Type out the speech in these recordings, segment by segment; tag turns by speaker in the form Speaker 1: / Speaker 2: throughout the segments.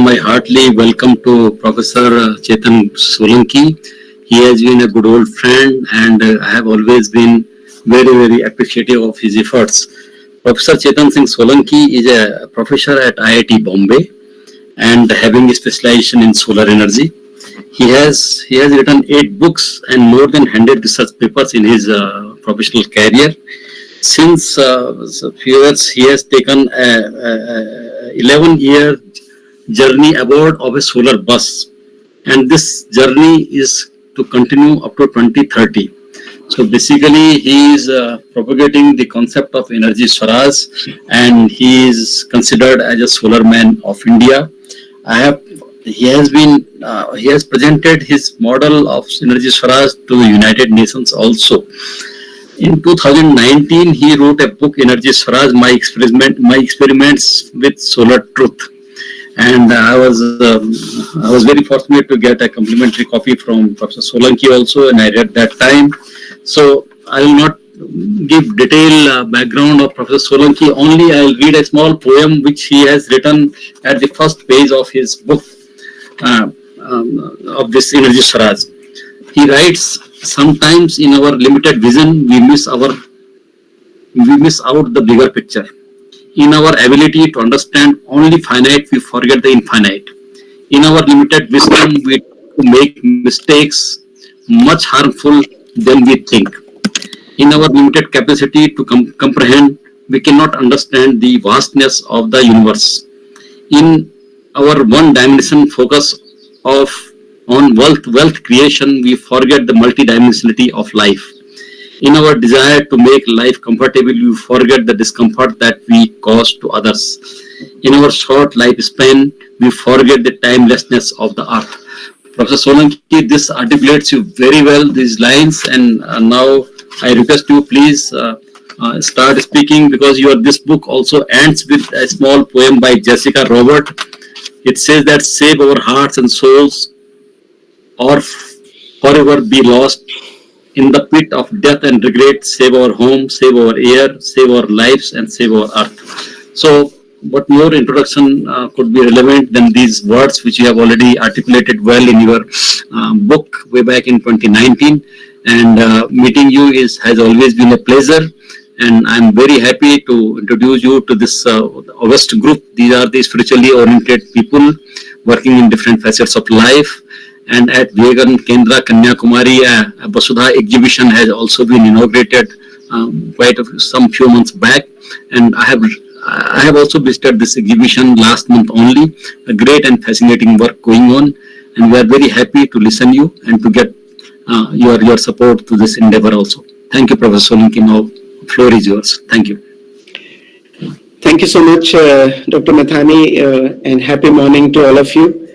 Speaker 1: my heartily welcome to Professor Chetan Solanki. He has been a good old friend, and I have always been very, very appreciative of his efforts. Professor Chetan Singh Solanki is a professor at IIT Bombay and having a specialization in solar energy. He has written 8 books and more than 100 research papers in his professional career. Since a few years, he has taken a 11-year journey aboard of a solar bus, and this journey is to continue up to 2030. So basically, he is propagating the concept of energy Swaraj, and he is considered as a solar man of India. I have he has presented his model of energy Swaraj to the United Nations also. In 2019, he wrote a book, Energy Swaraj, My Experiments with Solar Truth. And I was very fortunate to get a complimentary copy from Professor Solanki also, and I read that time. So I will not give detailed background of Professor Solanki. Only I will read a small poem which he has written at the first page of his book of this Energy Swaraj. He writes, sometimes in our limited vision, we miss out the bigger picture. In our ability to understand only finite, we forget the infinite. In our limited wisdom, we make mistakes much harmful than we think. In our limited capacity to comprehend, we cannot understand the vastness of the universe. In our one-dimension focus on wealth creation, we forget the multidimensionality of life. In our desire to make life comfortable, we forget the discomfort that we cause to others. In our short lifespan, we forget the timelessness of the earth. Professor Solanki, this articulates you very well, these lines, and now I request you please start speaking, because this book also ends with a small poem by Jessica Robert. It says that save our hearts and souls or forever be lost in the pit of death and regret. Save our home, save our air, save our lives, and save our earth. So what more introduction could be relevant than these words which you have already articulated well in your book way back in 2019. And meeting you has always been a pleasure. And I'm very happy to introduce you to this August group. These are the spiritually oriented people working in different facets of life. And at Vivekan Kendra, Kanyakumari, a Vasudha exhibition has also been inaugurated some few months back. And I have also visited this exhibition last month only. A great and fascinating work going on. And we are very happy to listen you and to get your support to this endeavor also. Thank you, Professor Solanki. Now, floor is yours. Thank you.
Speaker 2: Thank you so much, Dr. Mathani, and happy morning to all of you.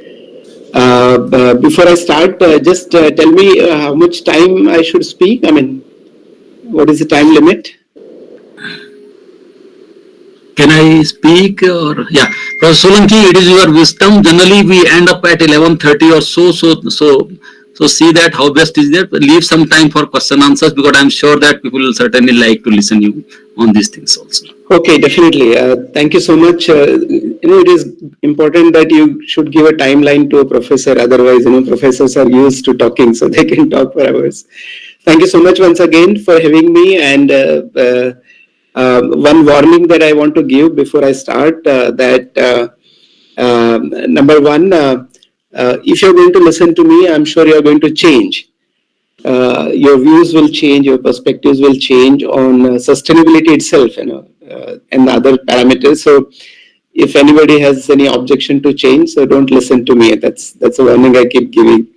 Speaker 2: Before I start, just tell me how much time I should speak. I mean, what is the time limit?
Speaker 1: Can I speak? Or yeah, Professor Solanki, it is your wisdom. Generally, we end up at 11:30 or so see that how best is there. Leave some time for question answers, because I'm sure that people will certainly like to listen you on these things also.
Speaker 2: Okay, definitely. Thank you so much. It is important that you should give a timeline to a professor. Otherwise, professors are used to talking, so they can talk for hours. Thank you so much once again for having me. And one warning that I want to give before I start, number one, if you're going to listen to me, I'm sure you're going to change. Your views will change, your perspectives will change on sustainability itself, and the other parameters. So if anybody has any objection to change, so don't listen to me. That's a warning I keep giving.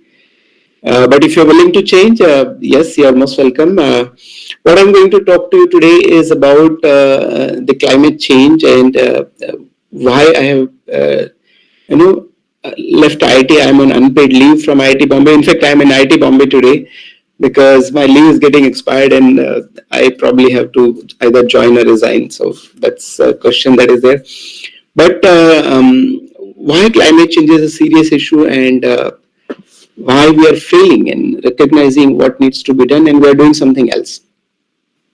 Speaker 2: But if you're willing to change, yes, you're most welcome. What I'm going to talk to you today is about the climate change and why I have, left IIT. I'm on unpaid leave from IIT Bombay. In fact, I'm in IIT Bombay today because my leave is getting expired, and I probably have to either join or resign. So that's a question that is there. But why climate change is a serious issue, and why we are failing in recognizing what needs to be done, and we are doing something else.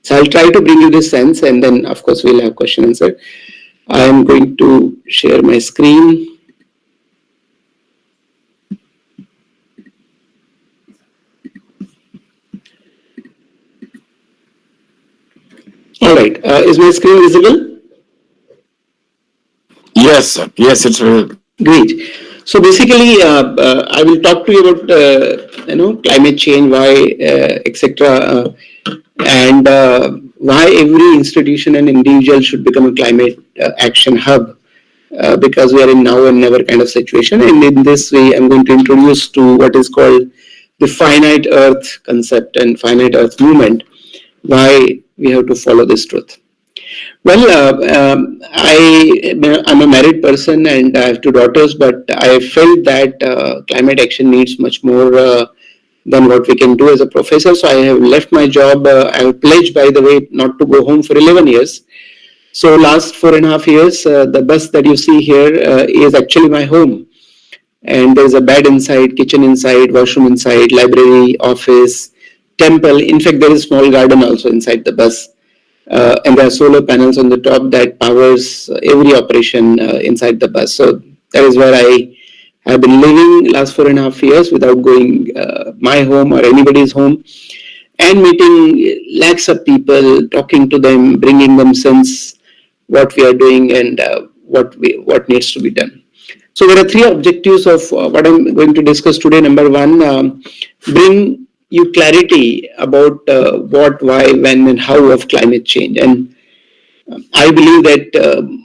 Speaker 2: So I'll try to bring you this sense, and then of course we'll have question answer. I'm going to share my screen. All right. Is my screen visible?
Speaker 3: Yes, sir. Yes, it's
Speaker 2: Great. So basically, I will talk to you about climate change, why, etc., and why every institution and individual should become a climate action hub. Because we are in now and never kind of situation, and in this way, I'm going to introduce to what is called the finite Earth concept and finite Earth movement. Why we have to follow this truth. Well, I'm a married person and I have two daughters, but I felt that climate action needs much more than what we can do as a professor. So I have left my job. I have pledged, by the way, not to go home for 11 years. So last 4.5 years, the bus that you see here is actually my home. And there's a bed inside, kitchen inside, washroom inside, library, office, temple. In fact, there is a small garden also inside the bus. And there are solar panels on the top that powers every operation inside the bus. So that is where I have been living last 4.5 years without going my home or anybody's home, and meeting lakhs of people, talking to them, bringing them sense what we are doing and what needs to be done. So there are three objectives of what I'm going to discuss today. Number one, bring you clarity about what, why, when, and how of climate change. And I believe that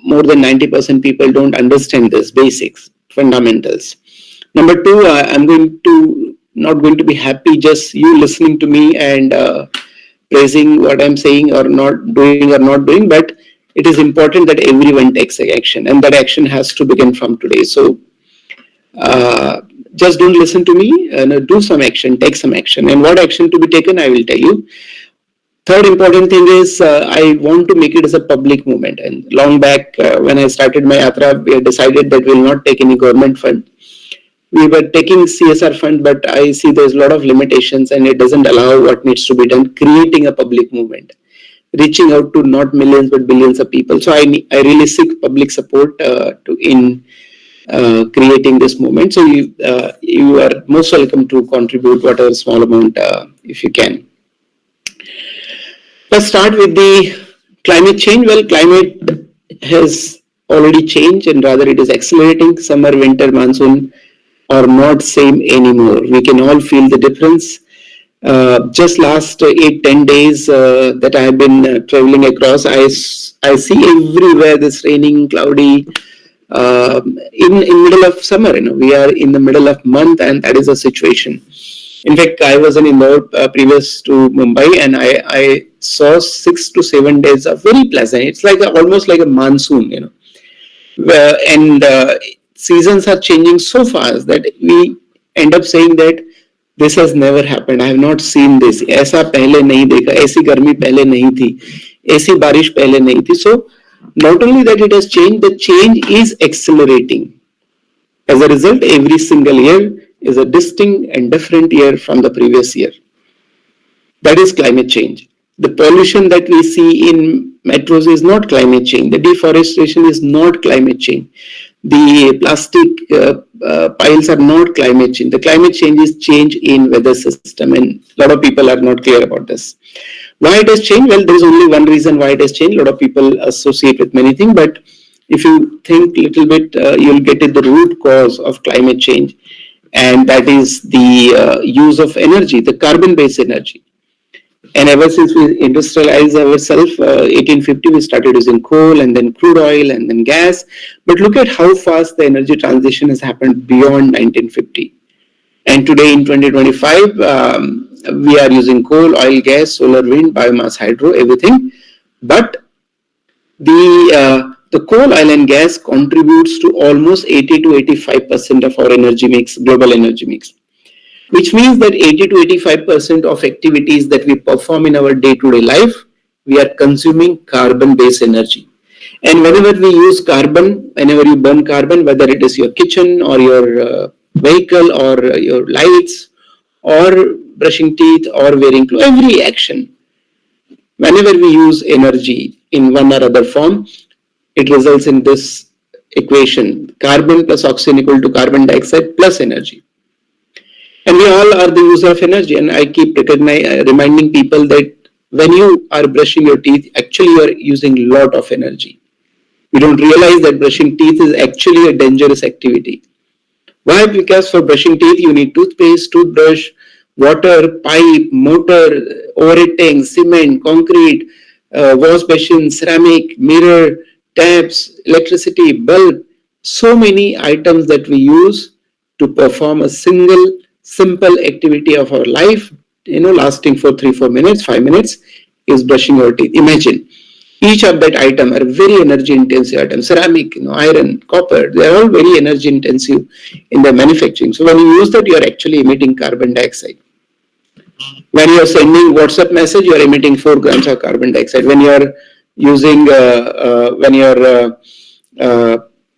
Speaker 2: more than 90% people don't understand this basics, fundamentals. Number two, I'm not going to be happy just you listening to me and praising what I'm saying or not doing, but it is important that everyone takes action, and that action has to begin from today. So just don't listen to me, do some action, take some action. And what action to be taken, I will tell you. Third important thing is I want to make it as a public movement. And long back when I started my yatra, we had decided that we will not take any government fund. We were taking CSR fund, but I see there's a lot of limitations and it doesn't allow what needs to be done, creating a public movement, reaching out to not millions but billions of people. So I really seek public support in creating this movement. So you are most welcome to contribute whatever small amount if you can. Let's start with the climate change. Well, climate has already changed, and rather it is accelerating. Summer, winter, monsoon are not same anymore. We can all feel the difference. Just last 8-10 days that I have been traveling across, I see everywhere this raining, cloudy. In middle of summer, we are in the middle of month, and that is the situation. In fact, I was in Indore previous to Mumbai, and I saw 6 to 7 days of very pleasant. It's like almost like a monsoon, and seasons are changing so fast that we end up saying that this has never happened. I have not seen this. ऐसा पहले नहीं देखा. ऐसी गर्मी पहले नहीं थी. ऐसी बारिश पहले नहीं थी. So not only that it has changed, the change is accelerating. As a result, every single year is a distinct and different year from the previous year. That is climate change. The pollution that we see in metros is not climate change. The deforestation is not climate change. The plastic piles are not climate change. The climate change is change in weather system, and a lot of people are not clear about this. Why it has changed? Well, there is only one reason why it has changed. A lot of people associate with many things, but if you think a little bit, you'll get at the root cause of climate change, and that is the use of energy, the carbon-based energy. And ever since we industrialized ourselves, 1850, we started using coal and then crude oil and then gas. But look at how fast the energy transition has happened beyond 1950. And today in 2025, we are using coal, oil, gas, solar, wind, biomass, hydro, everything. But the coal, oil and gas contributes to almost 80 to 85% of our energy mix, global energy mix. Which means that 80 to 85% of activities that we perform in our day-to-day life, we are consuming carbon-based energy. And whenever we use carbon, whenever you burn carbon, whether it is your kitchen or your vehicle or your lights or brushing teeth or wearing clothes, every action, whenever we use energy in one or other form, it results in this equation, carbon plus oxygen equal to carbon dioxide plus energy. And we all are the user of energy, and I keep reminding people that when you are brushing your teeth, actually you are using a lot of energy. You don't realize that brushing teeth is actually a dangerous activity. Why? Because for brushing teeth, you need toothpaste, toothbrush, water, pipe, motor, overheating, cement, concrete, wash basin, ceramic, mirror, taps, electricity, bulb. So many items that we use to perform a single simple activity of our life, lasting for 3-4 minutes, 5 minutes, is brushing our teeth. Imagine each of that item are very energy intensive items. Ceramic, iron, copper, they are all very energy intensive in their manufacturing. So when you use that, you are actually emitting carbon dioxide. When you are sending WhatsApp message, you are emitting 4 grams of carbon dioxide. When you are uh,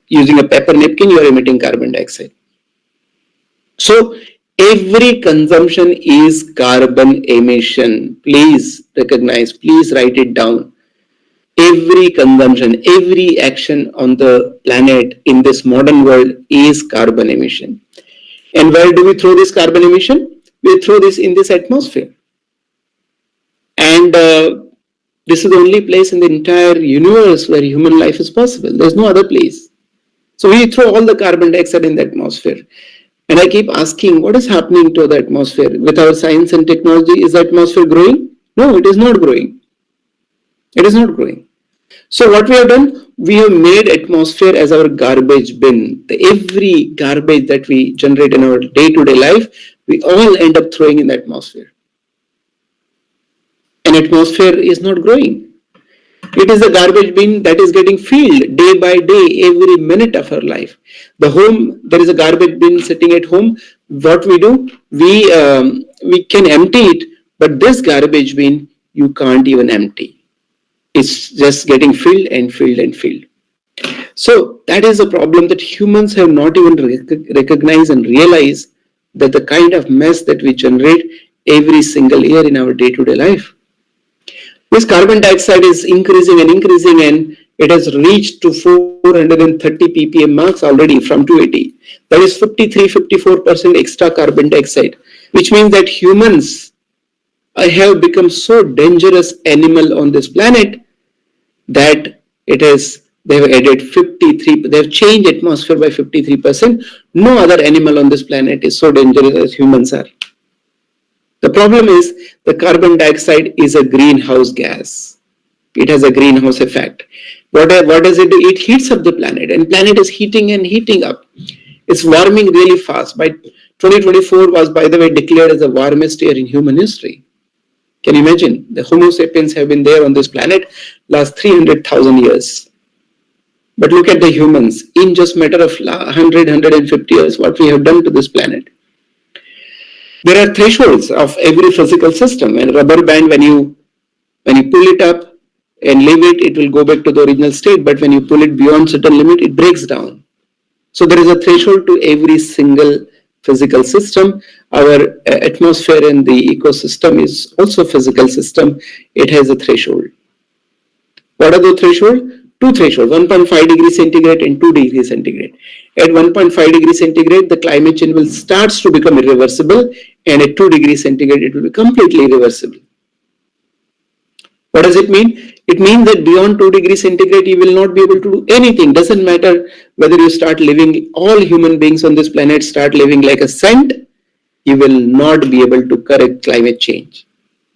Speaker 2: using a paper napkin, you are emitting carbon dioxide. So every consumption is carbon emission. Please recognize, please write it down. Every consumption, every action on the planet in this modern world is carbon emission. And where do we throw this carbon emission? We throw this in this atmosphere. And this is the only place in the entire universe where human life is possible. There's no other place. So we throw all the carbon dioxide in the atmosphere. And I keep asking, what is happening to the atmosphere? With our science and technology, is the atmosphere growing? No, it is not growing. It is not growing. So what we have done, we have made atmosphere as our garbage bin. Every garbage that we generate in our day-to-day life, we all end up throwing in the atmosphere. An atmosphere is not growing. It is a garbage bin that is getting filled day by day, every minute of our life. The home, there is a garbage bin sitting at home. What we do, we can empty it, but this garbage bin, you can't even empty. It's just getting filled and filled and filled. So that is a problem that humans have not even recognized and realized that the kind of mess that we generate every single year in our day-to-day life. This carbon dioxide is increasing and it has reached to 430 ppm marks already from 280. That is 53-54% extra carbon dioxide, which means that humans have become so dangerous animal on this planet that they have added 53, they have changed atmosphere by 53%. No other animal on this planet is so dangerous as humans are. The problem is the carbon dioxide is a greenhouse gas. It has a greenhouse effect. What does it do? It heats up the planet, and planet is heating and heating up. It's warming really fast. By 2024 was, by the way, declared as the warmest year in human history. Can you imagine? The Homo sapiens have been there on this planet last 300,000 years. But look at the humans. In just matter of 150 years, what we have done to this planet. There are thresholds of every physical system. And rubber band, when you pull it up and leave it, it will go back to the original state. But when you pull it beyond certain limit, it breaks down. So there is a threshold to every single physical system. Our atmosphere and the ecosystem is also a physical system. It has a threshold. What are the thresholds? Two thresholds, 1.5 degrees centigrade and 2 degrees centigrade. At 1.5 degrees centigrade, the climate change will start to become irreversible, and at 2 degrees centigrade, it will be completely irreversible. What does it mean? It means that beyond 2 degrees centigrade, you will not be able to do anything. Doesn't matter whether you start living, all human beings on this planet start living like a saint, you will not be able to correct climate change.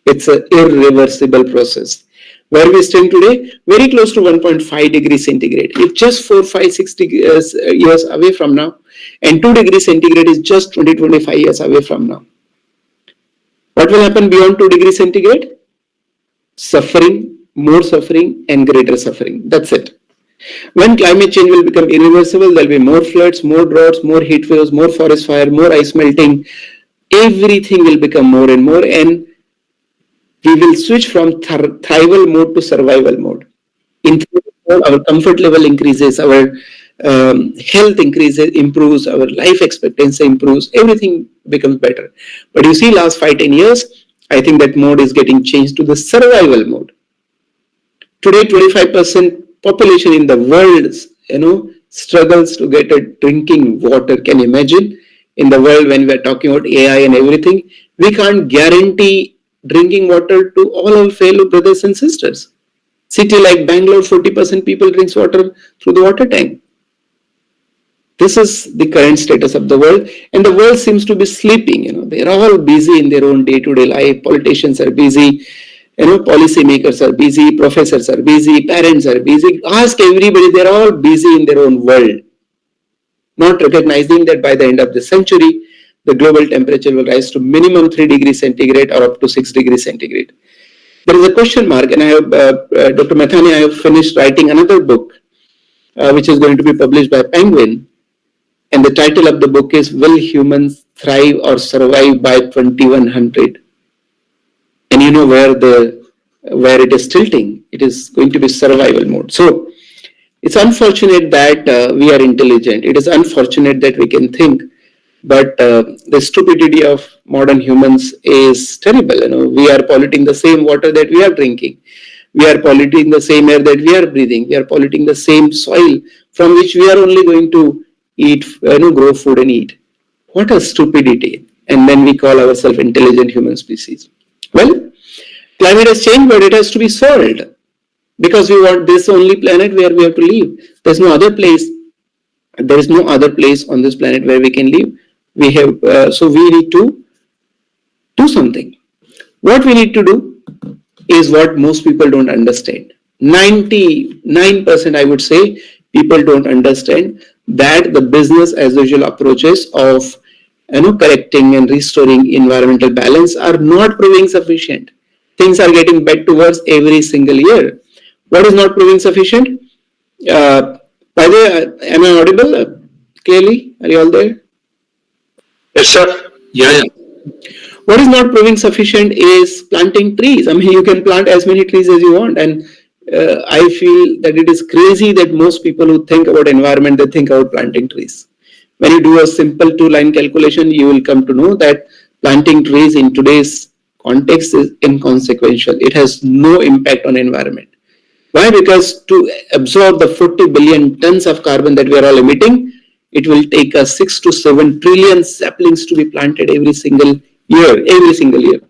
Speaker 2: It's an irreversible process. Where we stand today, very close to 1.5 degrees centigrade. It's just 4, 5, 6 years away from now. And 2 degrees centigrade is just 20-25 years away from now. What will happen beyond 2 degrees centigrade? Suffering, more suffering, and greater suffering. That's it. When climate change will become irreversible, there will be more floods, more droughts, more heat waves, more forest fire, more ice melting. Everything will become more and more, and we will switch from thrival mode to survival mode. In thrival mode, our comfort level increases, our health improves, our life expectancy improves, everything becomes better. But you see, last 5-10 years, I think that mode is getting changed to the survival mode. Today, 25% population in the world, struggles to get a drinking water. Can you imagine? In the world, when we are talking about AI and everything, we can't guarantee drinking water to all our fellow brothers and sisters. City like Bangalore, 40% people drinks water through the water tank. This is the current status of the world, and the world seems to be sleeping. They're all busy in their own day-to-day life. Politicians are busy. Policymakers are busy. Professors are busy. Parents are busy. Ask everybody. They're all busy in their own world, not recognizing that by the end of the century, the global temperature will rise to minimum 3 degrees centigrade or up to 6 degrees centigrade. There is a question mark, and I have, Dr. Mathani, I have finished writing another book, which is going to be published by Penguin. And the title of the book is Will Humans Thrive or Survive by 2100? And you know where it is tilting. It is going to be survival mode. So it's unfortunate that we are intelligent. It is unfortunate that we can think. But the stupidity of modern humans is terrible. We are polluting the same water that we are drinking. We are polluting the same air that we are breathing. We are polluting the same soil from which we are only going to eat, grow food and eat. What a stupidity. And then we call ourselves intelligent human species. Well, climate has changed, but it has to be solved. Because we want this only planet where we have to live. There's no other place. There is no other place on this planet where we can live. So we need to do something. What we need to do is what most people don't understand. 99%, I would say, people don't understand that the business as usual approaches of correcting and restoring environmental balance are not proving sufficient. Things are getting back to worse every single year. What is not proving sufficient? By the way, am I audible clearly? Are you all there?
Speaker 1: Yes, sir. Yeah.
Speaker 2: What is not proving sufficient is planting trees. I mean, you can plant as many trees as you want, and I feel that it is crazy that most people who think about environment, they think about planting trees. When you do a simple two-line calculation, you will come to know that planting trees in today's context is inconsequential. It has no impact on environment. Why? Because to absorb the 40 billion tons of carbon that we are all emitting, it will take us 6 to 7 trillion saplings to be planted every single year.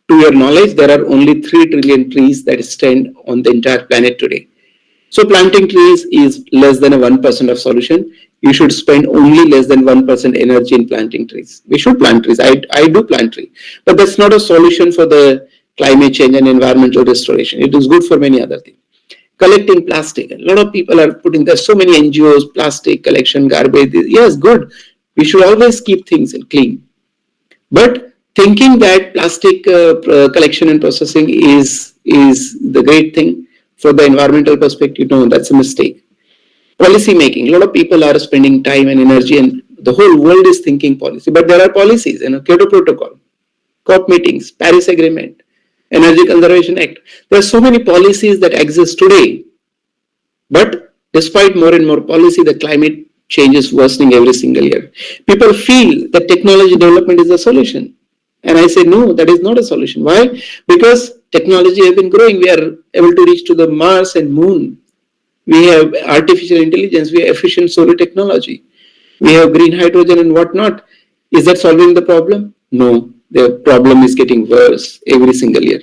Speaker 2: To your knowledge, there are only 3 trillion trees that stand on the entire planet today. So planting trees is less than a 1% of solution. You should spend only less than 1% energy in planting trees. We should plant trees. I do plant trees. But that's not a solution for the climate change and environmental restoration. It is good for many other things. Collecting plastic. A lot of people are putting, there's so many NGOs, plastic collection, garbage. Yes, good. We should always keep things clean. But thinking that plastic collection and processing is the great thing for the environmental perspective, no, that's a mistake. Policy making. A lot of people are spending time and energy, and the whole world is thinking policy. But there are policies, Kyoto Protocol, COP meetings, Paris Agreement, Energy Conservation Act. There are so many policies that exist today. But despite more and more policy, the climate change is worsening every single year. People feel that technology development is a solution. And I say, no, that is not a solution. Why? Because technology has been growing. We are able to reach to the Mars and Moon. We have artificial intelligence. We have efficient solar technology. We have green hydrogen and whatnot. Is that solving the problem? No. The problem is getting worse every single year.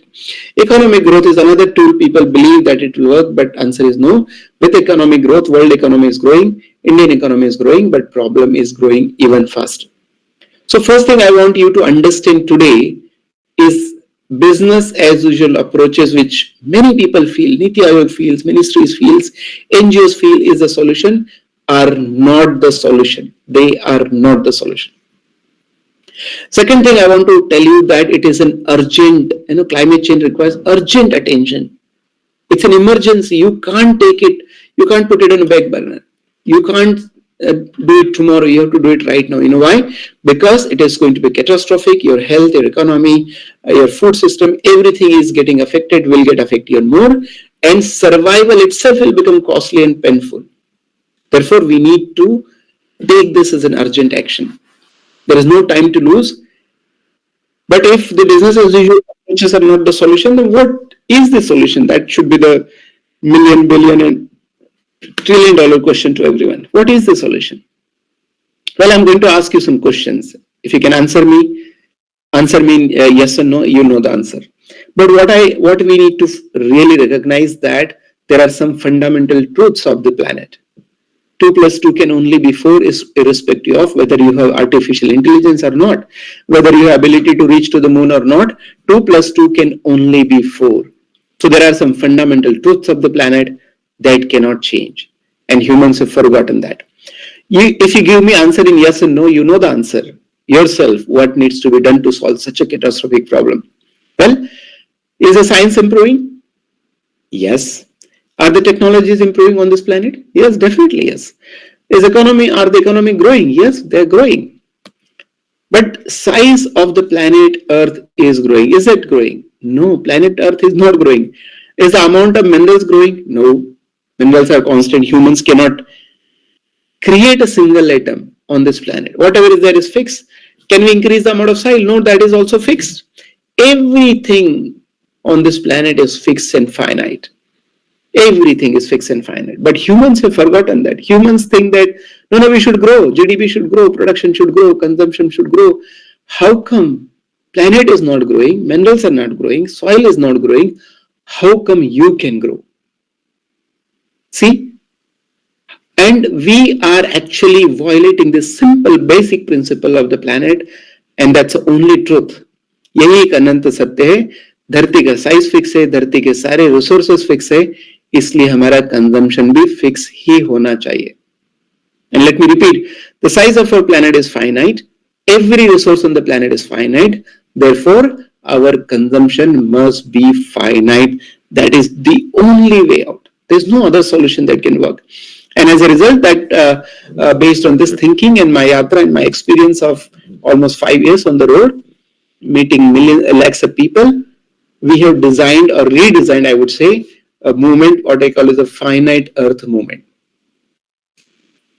Speaker 2: Economic growth is another tool. People believe that it will work, but answer is no. With economic growth, world economy is growing, Indian economy is growing, but problem is growing even faster. So first thing I want you to understand today is business as usual approaches, which many people feel, Niti Aayog feels, ministries feels, NGOs feel is the solution, are not the solution. They are not the solution. Second thing I want to tell you that it is an urgent, climate change requires urgent attention. It's an emergency. You can't take it, you can't put it on a back burner. You can't do it tomorrow. You have to do it right now. You know why? Because it is going to be catastrophic. Your health, your economy, your food system, everything is getting affected, will get affected even more. And survival itself will become costly and painful. Therefore, we need to take this as an urgent action. There is no time to lose. But if the business as usual approaches are not the solution, then what is the solution? That should be the million, billion, and trillion-dollar question to everyone. What is the solution? Well, I'm going to ask you some questions. If you can answer me, Answer mean yes or no, you know the answer. But what we need to really recognize that there are some fundamental truths of the planet. 2 plus 2 can only be 4 is irrespective of whether you have artificial intelligence or not, whether you have ability to reach to the moon or not. 2 plus 2 can only be 4. So there are some fundamental truths of the planet that cannot change, and humans have forgotten that. If you give me answer in yes and no, you know the answer yourself, what needs to be done to solve such a catastrophic problem. Well, is the science improving? Yes. Are the technologies improving on this planet? Yes, definitely yes. Are the economy growing? Yes, they're growing. But size of the planet Earth is growing. Is it growing? No, planet Earth is not growing. Is the amount of minerals growing? No. Minerals are constant. Humans cannot create a single atom on this planet. Whatever is there is fixed. Can we increase the amount of soil? No, that is also fixed. Everything on this planet is fixed and finite. Everything is fixed and finite. But humans have forgotten that. Humans think that, no, we should grow. GDP should grow. Production should grow. Consumption should grow. How come planet is not growing? Minerals are not growing. Soil is not growing. How come you can grow? See? And we are actually violating this simple basic principle of the planet, and that's the only truth. यही एक अनंत सत्य है. धरती का size fix है, धरती के सारे रिसोर्सेस फिक्स है, इसलिए हमारा कंजम्पशन भी फिक्स ही होना चाहिए. And let me repeat, the size of our planet is finite. Every resource on the planet is finite. Therefore, our consumption must be finite. That is the only way out. There's no other solution that can work. And as a result, that based on this thinking and my yatra and my experience of almost 5 years on the road, meeting lakhs of people, we have designed or redesigned, I would say, a movement, what I call is a finite earth movement.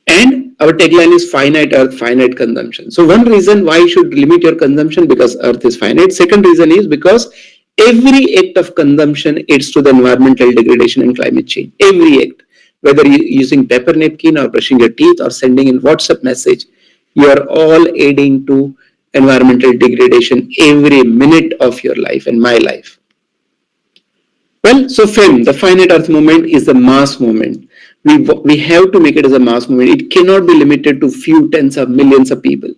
Speaker 2: And our tagline is finite earth, finite consumption. So one reason why you should limit your consumption, because earth is finite. Second reason is because every act of consumption aids to the environmental degradation and climate change. Every act, whether you're using paper napkin or brushing your teeth or sending in WhatsApp message, you are all aiding to environmental degradation every minute of your life and my life. Well, so FEM, the finite earth movement, is a mass movement. We have to make it as a mass movement. It cannot be limited to few tens of millions of people.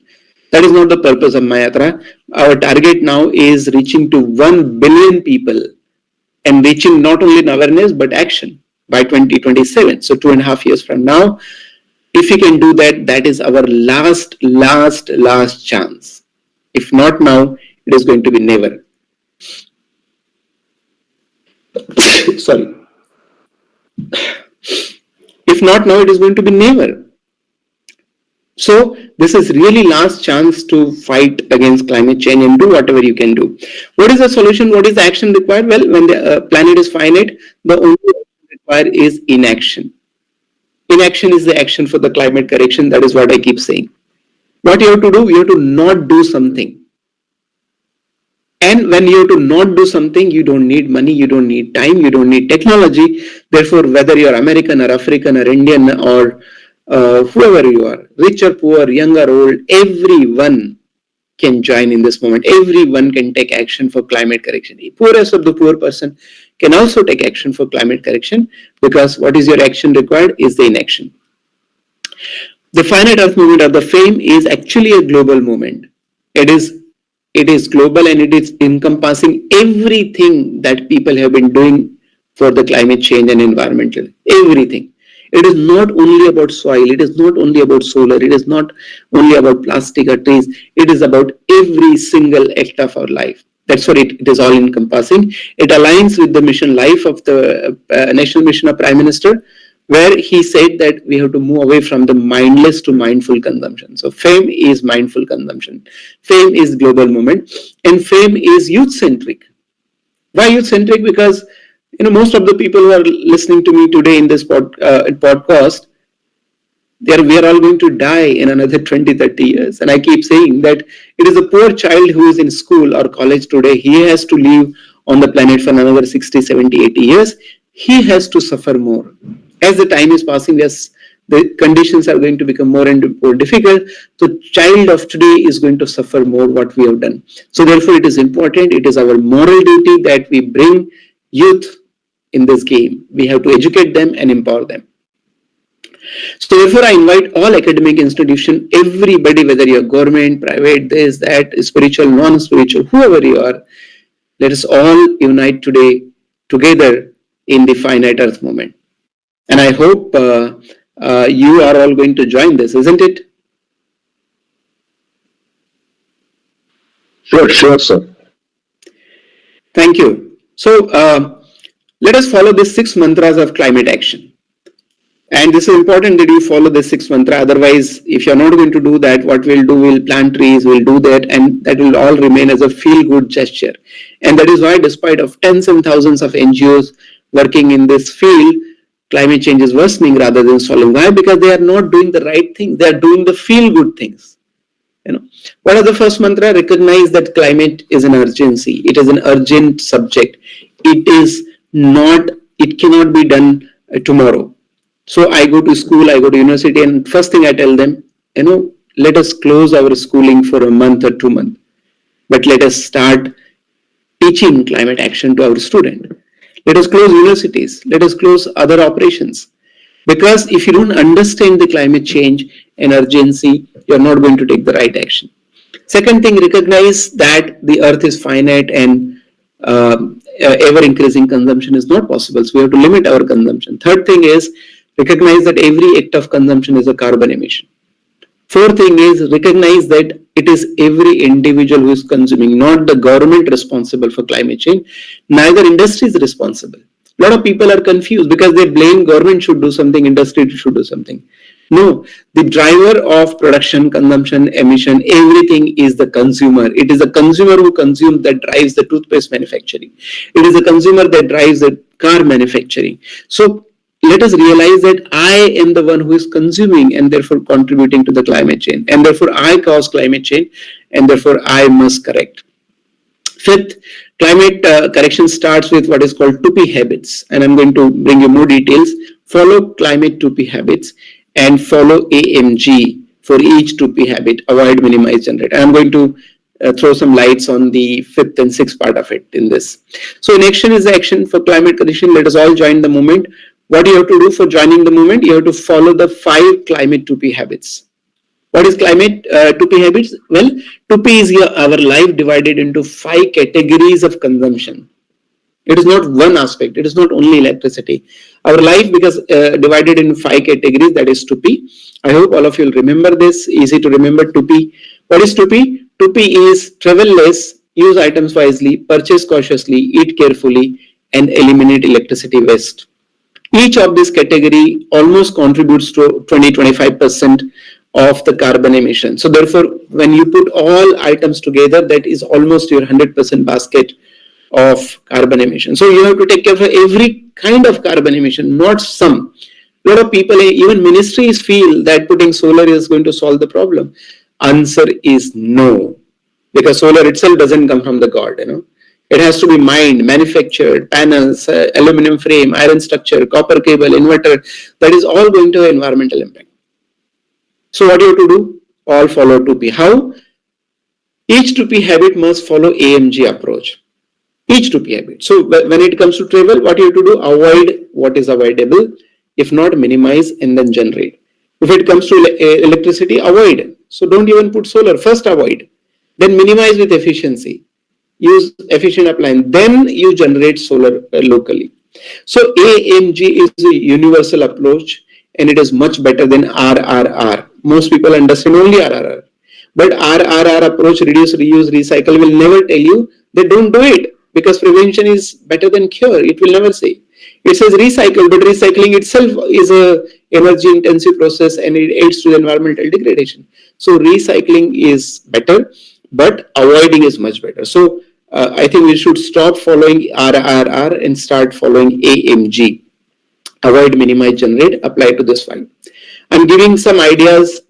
Speaker 2: That is not the purpose of my yatra. Our target now is reaching to 1 billion people and reaching not only in awareness but action by 2027. So 2.5 years from now, if we can do that, that is our last chance. If not now, it is going to be never. Sorry. If not now, it is going to be never. So this is really last chance to fight against climate change and do whatever you can do. What is the solution? What is the action required? Well, when the planet is finite, the only action required is inaction. Inaction is the action for the climate correction. That is what I keep saying. What you have to do, you have to not do something. And when you have to not do something, you don't need money, you don't need time, you don't need technology. Therefore, whether you're American or African or Indian or whoever you are, rich or poor, young or old, everyone can join in this movement. Everyone can take action for climate correction. The poorest of the poor person can also take action for climate correction, because what is your action required is the inaction. The finite earth movement, or the FAME, is actually a global movement. It is global, and it is encompassing everything that people have been doing for the climate change and environmental. Everything. It is not only about soil, it is not only about solar, it is not only about plastic or trees, it is about every single act of our life. That's what it is all encompassing. It aligns with the mission life of the national mission of Prime Minister, where he said that we have to move away from the mindless to mindful consumption. So FAME is mindful consumption. FAME is global movement, and FAME is youth-centric. Why youth-centric? Because most of the people who are listening to me today in this podcast, we are all going to die in another 20, 30 years. And I keep saying that it is a poor child who is in school or college today. He has to live on the planet for another 60, 70, 80 years. He has to suffer more. As the time is passing, we the conditions are going to become more and more difficult. The child of today is going to suffer more what we have done. So therefore, it is important, it is our moral duty that we bring youth in this game. We have to educate them and empower them. So therefore, I invite all academic institutions, everybody, whether you're government, private, this, that, spiritual, non-spiritual, whoever you are, let us all unite today together in the finite earth movement. And I hope you are all going to join this, isn't it?
Speaker 3: Sure, sir.
Speaker 2: Thank you. So let us follow the 6 mantras of climate action. And this is important that you follow the 6 mantra. Otherwise, if you're not going to do that, what we'll do, we'll plant trees, we'll do that, and that will all remain as a feel-good gesture. And that is why, despite of tens and thousands of NGOs working in this field, climate change is worsening rather than solving. Why? Because they are not doing the right thing. They are doing the feel-good things. What are the first mantra? Recognize that climate is an urgency. It is an urgent subject. It is not, it cannot be done tomorrow. So I go to school, I go to university, and first thing I tell them, let us close our schooling for a month or 2 months. But let us start teaching climate action to our students. Let us close universities. Let us close other operations. Because if you don't understand the climate change and urgency, you're not going to take the right action. Second thing, recognize that the earth is finite and ever increasing consumption is not possible. So we have to limit our consumption. Third thing is, recognize that every act of consumption is a carbon emission. Fourth thing is, recognize that it is every individual who is consuming, not the government responsible for climate change, neither industry is responsible. A lot of people are confused because they blame government should do something, industry should do something. No, the driver of production, consumption, emission, everything is the consumer. It is the consumer who consumes that drives the toothpaste manufacturing. It is the consumer that drives the car manufacturing. So let us realize that I am the one who is consuming and therefore contributing to the climate change. And therefore I cause climate change and therefore I must correct. Fifth, climate correction starts with what is called 2P habits. And I'm going to bring you more details. Follow climate 2P habits and follow AMG for each 2P habit. Avoid, minimize, generate. I'm going to throw some lights on the fifth and sixth part of it in this. So inaction is the action for climate correction. Let us all join the movement. What do you have to do for joining the movement? You have to follow the 5 climate 2P habits. What is climate 2P habits? Well, 2P is our life divided into 5 categories of consumption. It is not one aspect. It is not only electricity. Our life because divided in 5 categories, that is 2P. I hope all of you will remember this. Easy to remember 2P. What is 2P? 2P is travel less, use items wisely, purchase cautiously, eat carefully, and eliminate electricity waste. Each of this category almost contributes to 20-25% of the carbon emission. So therefore, when you put all items together, that is almost your 100% basket of carbon emission. So you have to take care of every kind of carbon emission, not some. A lot of people, even ministries, feel that putting solar is going to solve the problem. Answer is no, because solar itself doesn't come from the God. It has to be mined, manufactured, panels, aluminum frame, iron structure, copper cable, inverter. That is all going to have environmental impact. So what do you have to do? All follow 2P. How? Each 2P habit must follow AMG approach. Each 2P habit. So when it comes to travel, what you have to do? Avoid what is avoidable. If not, minimize and then generate. If it comes to electricity, avoid. So don't even put solar. First avoid. Then minimize with efficiency. Use efficient appliance. Then you generate solar locally. So AMG is a universal approach and it is much better than RRR. Most people understand only RRR. But RRR approach, reduce, reuse, recycle, will never tell you that don't do it, because prevention is better than cure. It will never say. It says recycle, but recycling itself is a energy intensive process and it aids to the environmental degradation. So recycling is better, but avoiding is much better. So I think we should stop following RRR and start following AMG. Avoid, minimize, generate, apply to this one. I'm giving some ideas.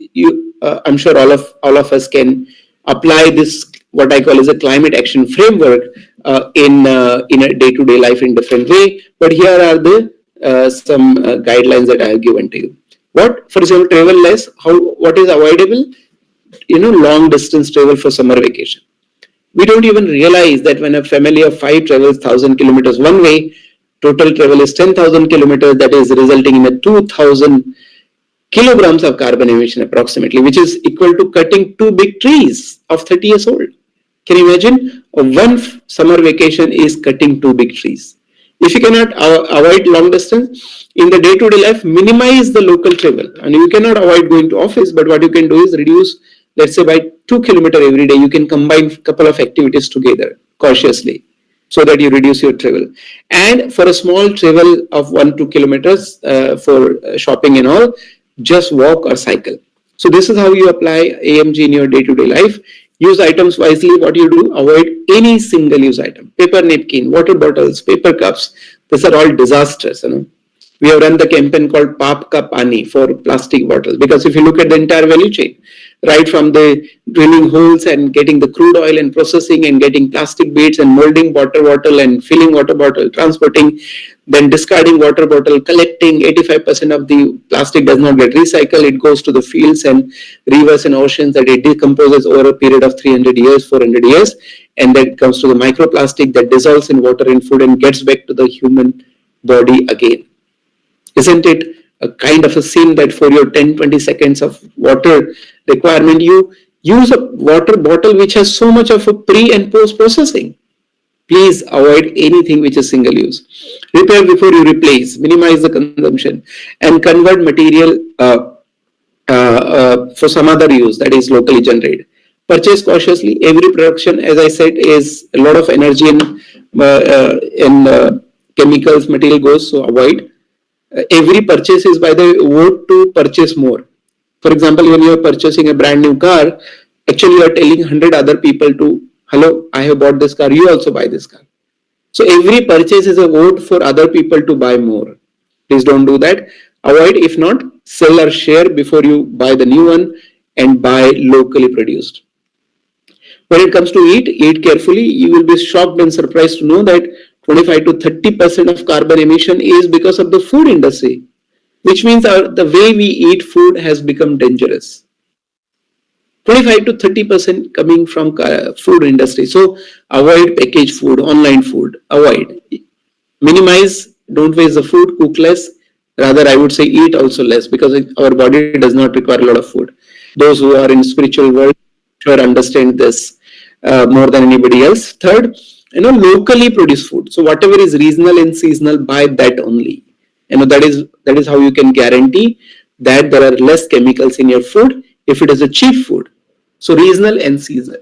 Speaker 2: I'm sure all of us can apply this, what I call as a climate action framework in a day-to-day life in different way. But here are the some guidelines that I have given to you. What, for example, travel less? What is avoidable? Long distance travel for summer vacation. We don't even realize that when a family of 5 travels 1,000 kilometers one way, total travel is 10,000 kilometers. That is resulting in a 2,000 kilograms of carbon emission approximately, which is equal to cutting 2 big trees of 30 years old. Can you imagine? One summer vacation is cutting 2 big trees. If you cannot avoid long distance, in the day-to-day life, minimize the local travel. And you cannot avoid going to office, but what you can do is reduce, let's say by 2 kilometers every day, you can combine a couple of activities together cautiously so that you reduce your travel. And for a small travel of 1-2 kilometers for shopping and all, just walk or cycle. So this is how you apply AMG in your day-to-day life. Use items wisely. What you do, avoid any single-use item. Paper napkin, water bottles, paper cups. These are all disasters. We have run the campaign called Paap Ka Pani for plastic bottles, because if you look at the entire value chain, right from the drilling holes and getting the crude oil and processing and getting plastic beads and molding water bottle and filling water bottle, transporting, then discarding water bottle, collecting, 85% of the plastic does not get recycled. It goes to the fields and rivers and oceans that it decomposes over a period of 300 years, 400 years. And then it comes to the microplastic that dissolves in water and food and gets back to the human body again. Isn't it a kind of a sin that for your 10-20 seconds of water requirement, you use a water bottle which has so much of a pre and post processing? Please avoid anything which is single use. Repair before you replace, minimize the consumption, and convert material for some other use that is locally generated. Purchase cautiously. Every production, as I said, is a lot of energy and chemicals, material goes, so avoid. Every purchase is by the vote to purchase more. For example, when you are purchasing a brand new car, actually you are telling 100 other people to, hello, I have bought this car, you also buy this car. So every purchase is a vote for other people to buy more. Please don't do that. Avoid, if not, sell or share before you buy the new one, and buy locally produced. When it comes to eat carefully. You will be shocked and surprised to know that 25 to 30% of carbon emission is because of the food industry, which means the way we eat food has become dangerous. 25 to 30% coming from food industry. So avoid packaged food, online food, avoid. Minimize, don't waste the food, cook less. Rather, I would say eat also less, because our body does not require a lot of food. Those who are in spiritual world sure understand this more than anybody else. Third, locally produced food. So whatever is regional and seasonal, buy that only. That is how you can guarantee that there are less chemicals in your food if it is a cheap food. So regional and seasonal.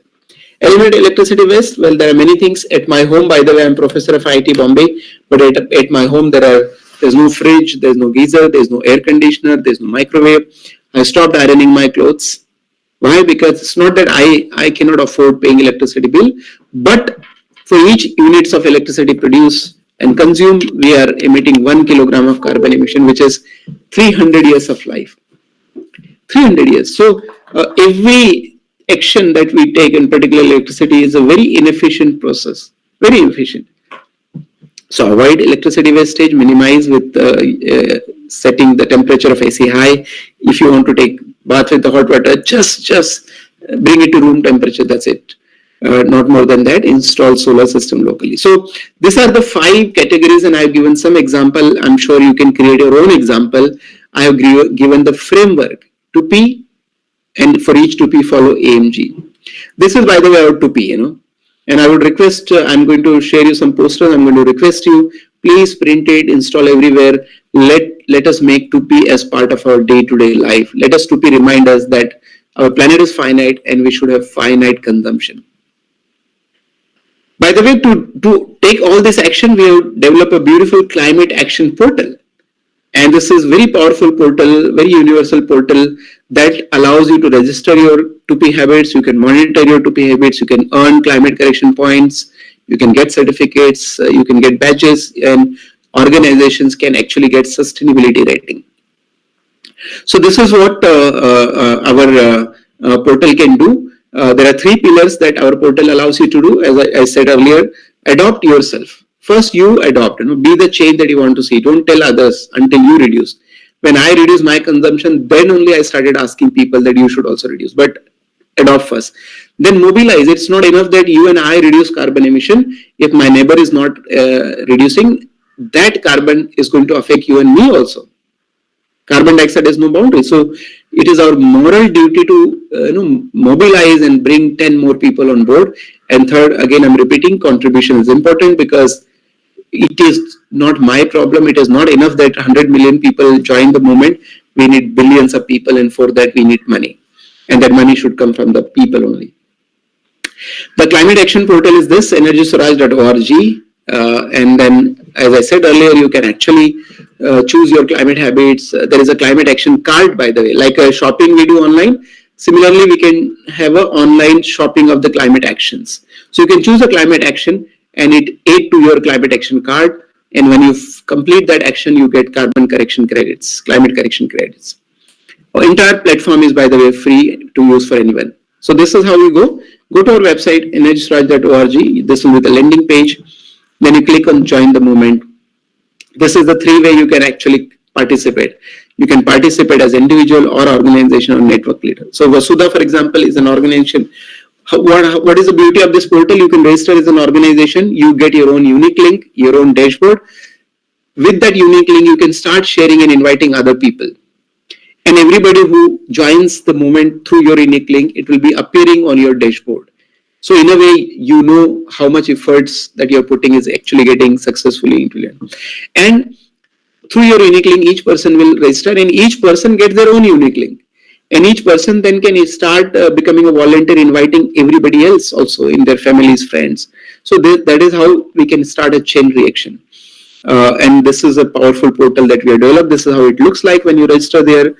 Speaker 2: Eliminate electricity waste. Well, there are many things at my home. By the way, I'm professor of IIT Bombay, but at my home there's no fridge, there's no geyser, there's no air conditioner, there's no microwave. I stopped ironing my clothes. Why? Because it's not that I cannot afford paying electricity bill, but for each units of electricity produced and consumed, we are emitting 1 kilogram of carbon emission, which is 300 years of life. 300 years. So every action that we take in particular electricity is a very inefficient process. Very inefficient. So avoid electricity wastage, minimize with setting the temperature of AC high. If you want to take bath with the hot water, just bring it to room temperature, that's it. Not more than that. Install solar system locally. So these are the 5 categories, and I've given some example. I'm sure you can create your own example. I have given the framework, 2P, and for each 2P follow AMG. This is, by the way, our 2P, and I would request, I'm going to share you some posters. I'm going to request you, please print it, install everywhere. Let us make 2P as part of our day-to-day life. Let us 2P remind us that our planet is finite and we should have finite consumption. By the way, to take all this action, we have developed a beautiful climate action portal. And this is very powerful portal, very universal portal that allows you to register your 2P habits. You can monitor your 2P habits. You can earn climate correction points. You can get certificates. You can get badges, and organizations can actually get sustainability rating. So this is what our portal can do. There are 3 pillars that our portal allows you to do. As I said earlier, adopt yourself. First, you adopt. Be the change that you want to see. Don't tell others until you reduce. When I reduce my consumption, then only I started asking people that you should also reduce. But adopt first, then mobilize. It's not enough that you and I reduce carbon emission. If my neighbor is not reducing, that carbon is going to affect you and me also. Carbon dioxide has no boundary. So it is our moral duty to mobilize and bring 10 more people on board. And third, again, I'm repeating, contribution is important, because it is not my problem. It is not enough that 100 million people join the movement. We need billions of people, and for that we need money. And that money should come from the people only. The climate action portal is this, energyswaraj.org. And then, as I said earlier, you can actually choose your climate habits. There is a climate action card, by the way, like a shopping we do online. Similarly, we can have an online shopping of the climate actions. So you can choose a climate action and it add to your climate action card. And when you complete that action, you get carbon correction credits, climate correction credits. Our entire platform is, by the way, free to use for anyone. So this is how we go. Go to our website, energyswaraj.org. This will be the landing page. Then you click on join the movement. This is the three way you can actually participate. You can participate as individual or organization or network leader. So Vasudha, for example, is an organization. What is the beauty of this portal? You can register as an organization. You get your own unique link, your own dashboard. With that unique link, you can start sharing and inviting other people. And everybody who joins the movement through your unique link, it will be appearing on your dashboard. So in a way, you know how much efforts that you're putting is actually getting successfully implemented. And through your unique link, each person will register and each person gets their own unique link. And each person then can start becoming a volunteer, inviting everybody else also in their families, friends. So that is how we can start a chain reaction. And this is a powerful portal that we have developed. This is how it looks like when you register there.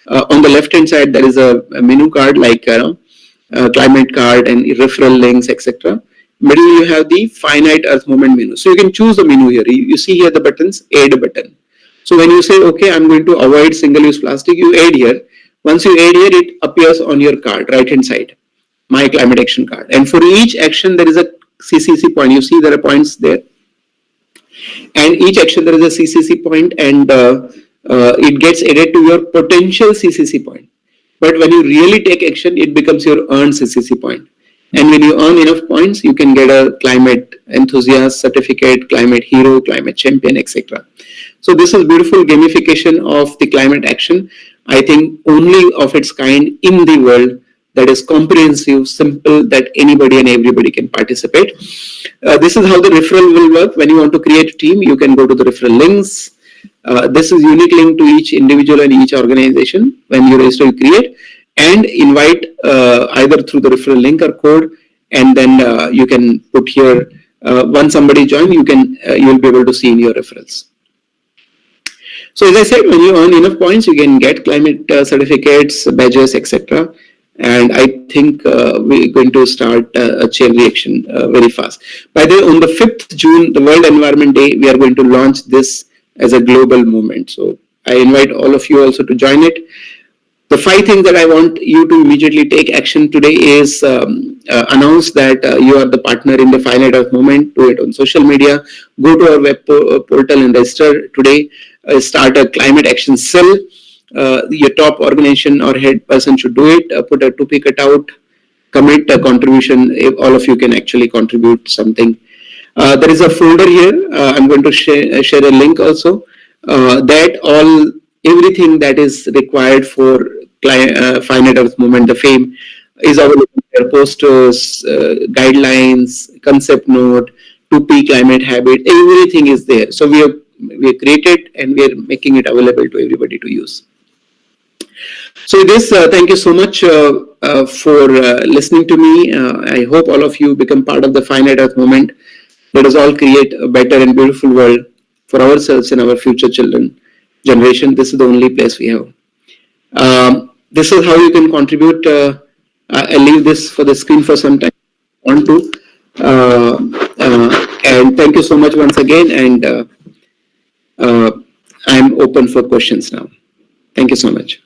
Speaker 2: On the left hand side, there is a menu card like climate card and referral links, etc. Middle, you have the finite earth movement menu. So you can choose the menu here. You see here the buttons, add button. So when you say, okay, I'm going to avoid single-use plastic, you add here. Once you add here, it appears on your card, right hand side, my climate action card. And for each action, there is a CCC point. You see there are points there. And each action there is a CCC point, and it gets added to your potential CCC point. But when you really take action, it becomes your earned CCC point. And when you earn enough points, you can get a climate enthusiast certificate, climate hero, climate champion, etc. So this is beautiful gamification of the climate action. I think only of its kind in the world, that is comprehensive, simple, that anybody and everybody can participate. This is how the referral will work. When you want to create a team, you can go to the referral links. This is unique link to each individual and each organization. When you register, you create and invite either through the referral link or code, and then you can put here. Once somebody join, you will be able to see in your referrals. So as I said, when you earn enough points, you can get climate certificates, badges, etc. And I think we're going to start a chain reaction very fast. By the way, on the 5th June, the World Environment Day, we are going to launch this as a global movement. So I invite all of you also to join it. The 5 things that I want you to immediately take action today is announce that you are the partner in the Finite Earth movement. Do it on social media. Go to our web portal and register today. Start a climate action cell. Your top organization or head person should do it. Put a 2P cutout. Commit a contribution. If all of you can actually contribute something. There is a folder here. I'm going to share a link also. That everything that is required for Finite Earth movement, the FAME, is available there. Posters, guidelines, concept note, 2P climate habit, everything is there. So we have created and we are making it available to everybody to use. So with this, thank you so much for listening to me. I hope all of you become part of the Finite Earth movement. Let us all create a better and beautiful world for ourselves and our future children, generation. This is the only place we have. This is how you can contribute. I'll leave this for the screen for some time. Want to. And thank you so much once again. And I'm open for questions now. Thank you so much.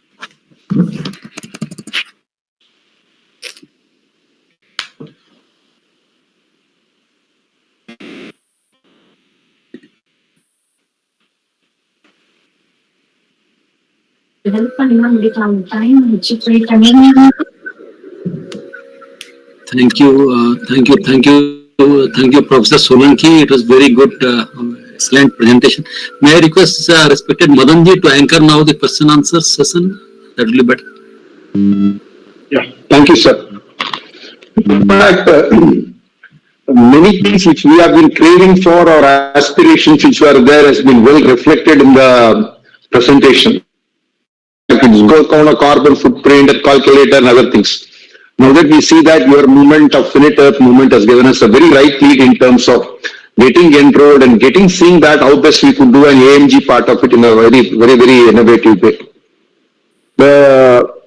Speaker 1: Thank you, Professor Solanki. It was very good, excellent presentation. May I request respected Madanji to anchor now the question answer session? That will be better.
Speaker 3: Yeah, thank you, sir. In fact, many things which we have been craving for or aspirations which were there has been well reflected in the presentation. In fact, it's got on a carbon footprint, a calculator, and other things. Now that we see that your movement of finite earth movement has given us a very right lead in terms of getting enrolled and getting seeing that how best we could do an AMG part of it in a very innovative way. The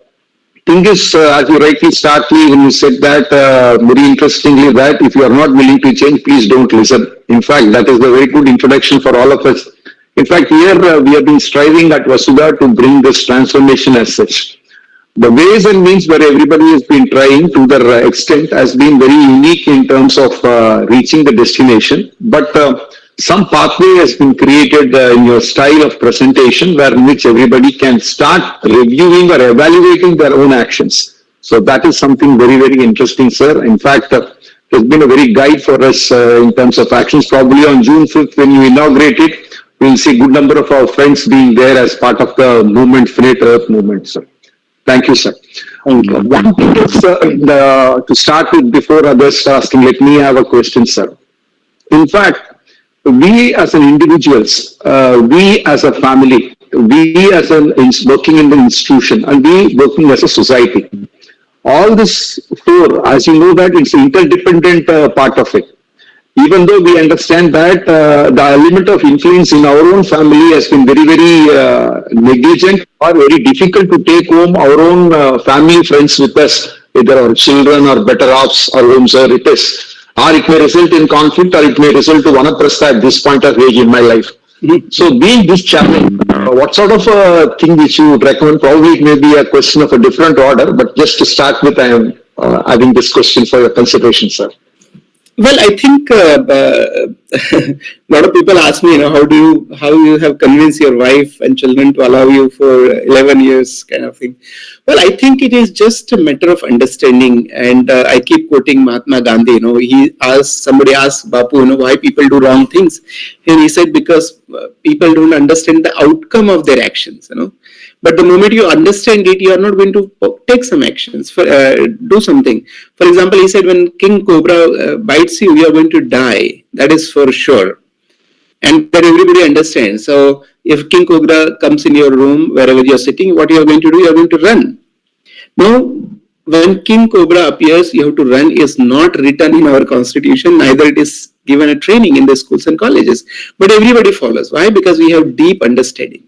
Speaker 3: thing is, as you rightly started when you said that, very interestingly, that if you are not willing to change, please don't listen. In fact, that is a very good introduction for all of us. In fact, here we have been striving at Vasudha to bring this transformation as such. The ways and means where everybody has been trying to their extent has been very unique in terms of reaching the destination. But some pathway has been created in your style of presentation where in which everybody can start reviewing or evaluating their own actions. So that is something very interesting, sir. In fact, it has been a very guide for us in terms of actions. Probably on June 5th when you inaugurate it, we'll see a good number of our friends being there as part of the movement, Finite Earth movement, sir. Thank you, sir. One thing is to start with before others asking, let me have a question, sir. In fact, we as an individuals, we as a family, we as an working in the institution, and we working as a society. All this four, as you know, that it's an interdependent part of it. Even though we understand that the element of influence in our own family has been very negligent or very difficult to take home our own family friends with us, either our children or better offs or whomsoever it is. Or it may result in conflict or it may result to vanaprastha at this point of age in my life. So being this challenge, what sort of a thing which you would recommend? Probably it may be a question of a different order, but just to start with, I am having this question for your consideration, sir.
Speaker 2: Well, I think a lot of people ask me, how you have convinced your wife and children to allow you for 11 years kind of thing. Well, I think it is just a matter of understanding. And I keep quoting Mahatma Gandhi, somebody asked Bapu, why people do wrong things. And he said, because people don't understand the outcome of their actions, But the moment you understand it, you are not going to take some actions, do something. For example, he said, when King Cobra bites you, you are going to die. That is for sure. And that everybody understands. So if King Cobra comes in your room, wherever you are sitting, what you are going to do? You are going to run. Now, when King Cobra appears, you have to run is not written in our constitution, neither it is given a training in the schools and colleges. But everybody follows. Why? Because we have deep understanding.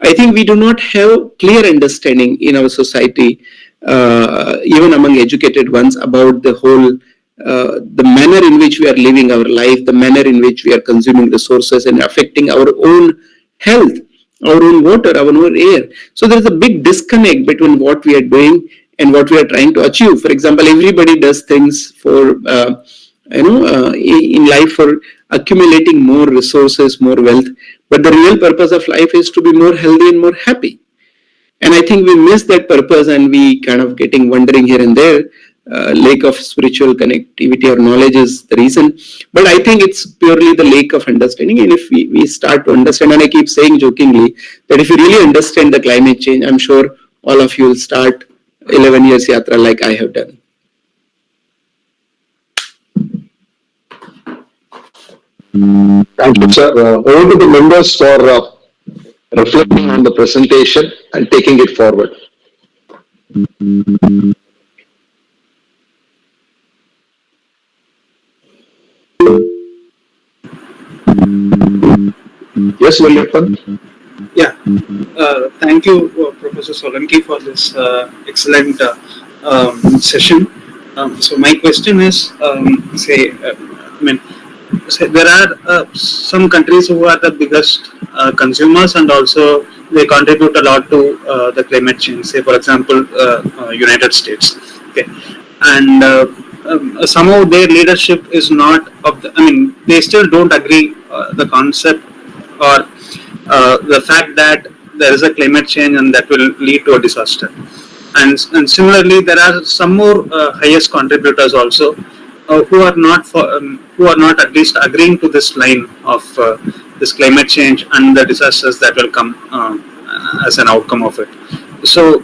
Speaker 2: I think we do not have clear understanding in our society, even among educated ones, about the whole, the manner in which we are living our life, the manner in which we are consuming resources and affecting our own health, our own water, our own air. So there is a big disconnect between what we are doing and what we are trying to achieve. For example, everybody does things for, in life for accumulating more resources, more wealth. But the real purpose of life is to be more healthy and more happy. And I think we miss that purpose and we kind of getting wandering here and there. Lack of spiritual connectivity or knowledge is the reason. But I think it's purely the lack of understanding. And if we start to understand, and I keep saying jokingly, that if you really understand the climate change, I'm sure all of you will start 11 years yatra like I have done.
Speaker 3: Thank you, sir. Over to the members for reflecting on the presentation and taking it forward. Yes, William.
Speaker 4: Yeah, thank you, Professor Solanki, for this excellent session. So my question is, there are some countries who are the biggest consumers and also they contribute a lot to the climate change. Say, for example, United States. Okay, and somehow their leadership is not of the. They still don't agree the concept or the fact that there is a climate change and that will lead to a disaster. And similarly, there are some more highest contributors also who are not at least agreeing to this line of this climate change and the disasters that will come as an outcome of it. So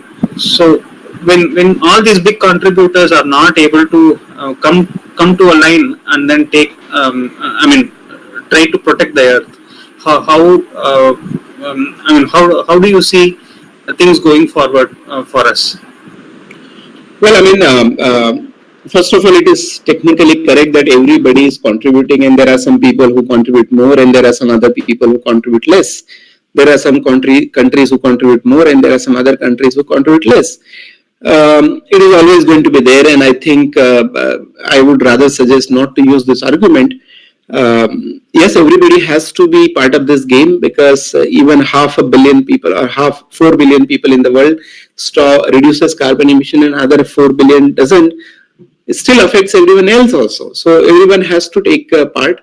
Speaker 4: when all these big contributors are not able to come to a line and then take try to protect the earth, how how do you see things going forward for us?
Speaker 2: Well, first of all, it is technically correct that everybody is contributing, and there are some people who contribute more, and there are some other people who contribute less. There are some countries who contribute more, and there are some other countries who contribute less. It is always going to be there, and I think I would rather suggest not to use this argument. Yes, everybody has to be part of this game, because even 500 million people or 4 billion people in the world reduces carbon emission, and other 4 billion doesn't. It still affects everyone else also. So everyone has to take part.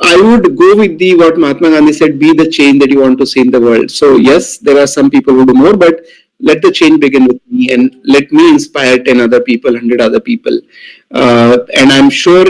Speaker 2: I would go with what Mahatma Gandhi said: be the change that you want to see in the world. So yes, there are some people who do more, but let the change begin with me, and let me inspire 10 other people, 100 other people. And I'm sure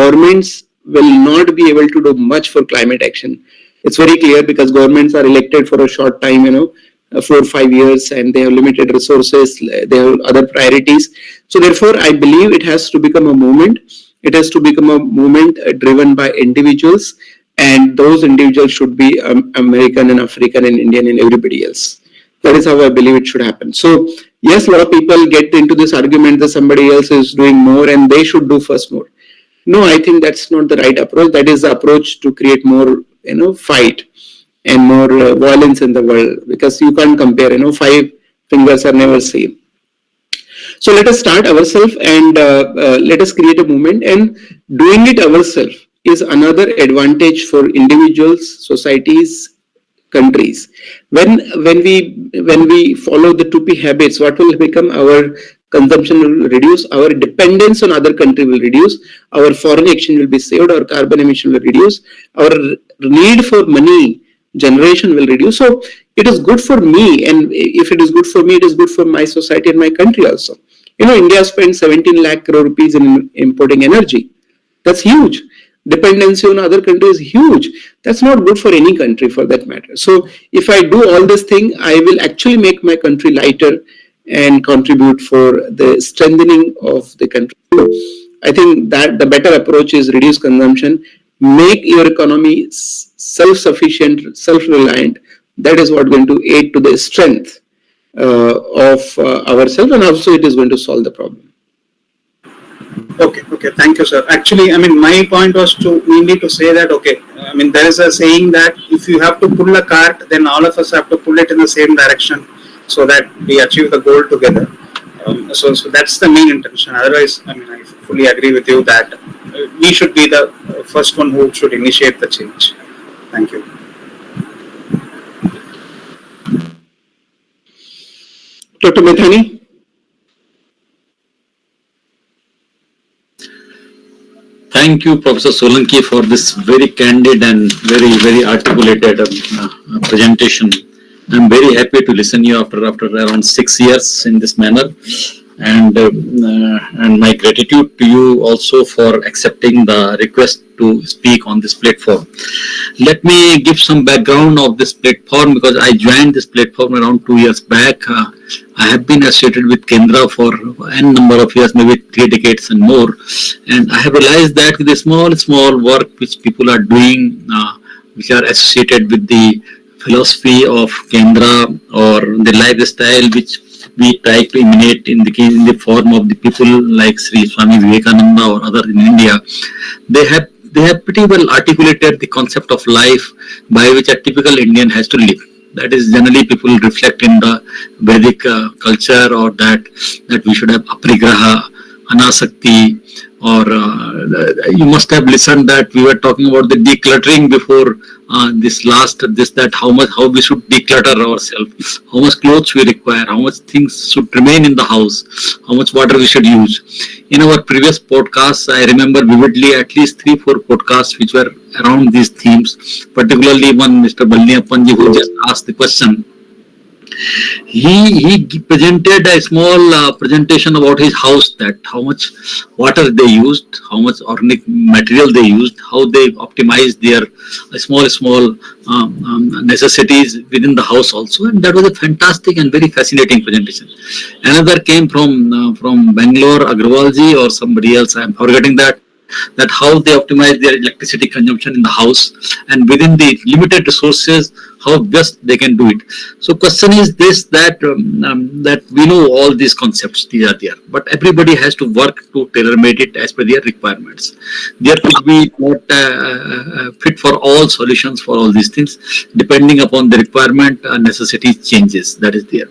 Speaker 2: governments will not be able to do much for climate action. It's very clear, because governments are elected for a short time, 4 or 5 years, and they have limited resources, they have other priorities. So therefore, I believe it has to become a movement. It has to become a movement driven by individuals, and those individuals should be American and African and Indian and everybody else. That is how I believe it should happen. So yes, a lot of people get into this argument that somebody else is doing more and they should do first more. No, I think that's not the right approach. That is the approach to create more, fight and more violence in the world, because you can't compare. 5 fingers are never same. So let us start ourselves, and let us create a movement. And doing it ourselves is another advantage for individuals, societies, countries. When we follow the 2P habits, what will become? Our consumption will reduce, our dependence on other country will reduce, our foreign exchange will be saved, our carbon emission will reduce, our need for money generation will reduce. So it is good for me, and if it is good for me, it is good for my society and my country also. India spends 17 lakh crore rupees in importing energy. That's huge. Dependency on other countries is huge. That's not good for any country, for that matter. So if I do all this thing, I will actually make my country lighter and contribute for the strengthening of the country. So I think that the better approach is reduce consumption, make your economy self-sufficient, self-reliant. That is what is going to aid to the strength of ourselves, and also it is going to solve the problem.
Speaker 4: Okay, thank you, sir. Actually, my point was mainly to say that, there is a saying that if you have to pull a cart, then all of us have to pull it in the same direction, so that we achieve the goal together. So that's the main intention. Otherwise, I fully agree with you that we should be the first one who should initiate the change. Thank you.
Speaker 2: Dr. Methani?
Speaker 1: Thank you, Professor Solanki, for this very candid and very, very articulated presentation. I'm very happy to listen to you after around 6 years in this manner, and my gratitude to you also for accepting the request to speak on this platform. Let me give some background of this platform, because I joined this platform around 2 years back. I have been associated with Kendra for n number of years, maybe 3 decades and more, and I have realized that the small work which people are doing, which are associated with the philosophy of Kendra or the lifestyle which we try to emanate in the form of the people like Sri Swami Vivekananda or others in India, they have pretty well articulated the concept of life by which a typical Indian has to live. That is, generally people reflect in the Vedic culture, or that we should have aparigraha, anasakti, or you must have listened that we were talking about the decluttering before this that how we should declutter ourselves, how much clothes we require, how much things should remain in the house, how much water we should use. In our previous podcasts, I remember vividly at least 3-4 podcasts which were around these themes, particularly one Mr. Balniappanji who just asked the question. He presented a small presentation about his house, that how much water they used, how much organic material they used, how they optimized their small necessities within the house also, and that was a fantastic and very fascinating presentation. Another came from Bangalore, Agrawalji or somebody else, I am forgetting that how they optimize their electricity consumption in the house, and within the limited resources how best they can do it. So question is this, that we know all these concepts, these are there, but everybody has to work to tailor made it as per their requirements. There could be not fit for all solutions for all these things, depending upon the requirement, necessity changes, that is there.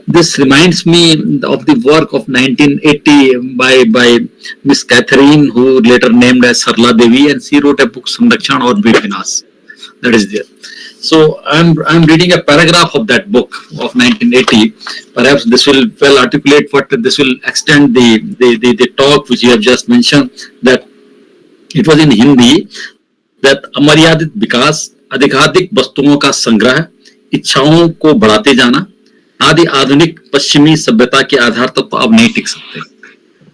Speaker 1: This reminds me of the work of 1980 by Miss Catherine, who later named as Sarla Devi, and she wrote a book, Sandakshan or Vinas, that is there. So I'm reading a paragraph of that book of 1980. Perhaps this will well articulate what this will extend the talk which you have just mentioned. That it was in Hindi, that अमर्यादित विकास, अधिकाधिक वस्तुओं का संग्रह, इच्छाओं को बढ़ाते जाना आदि आधुनिक पश्चिमी सभ्यता के आधार तक तो अब नहीं टिक सकते.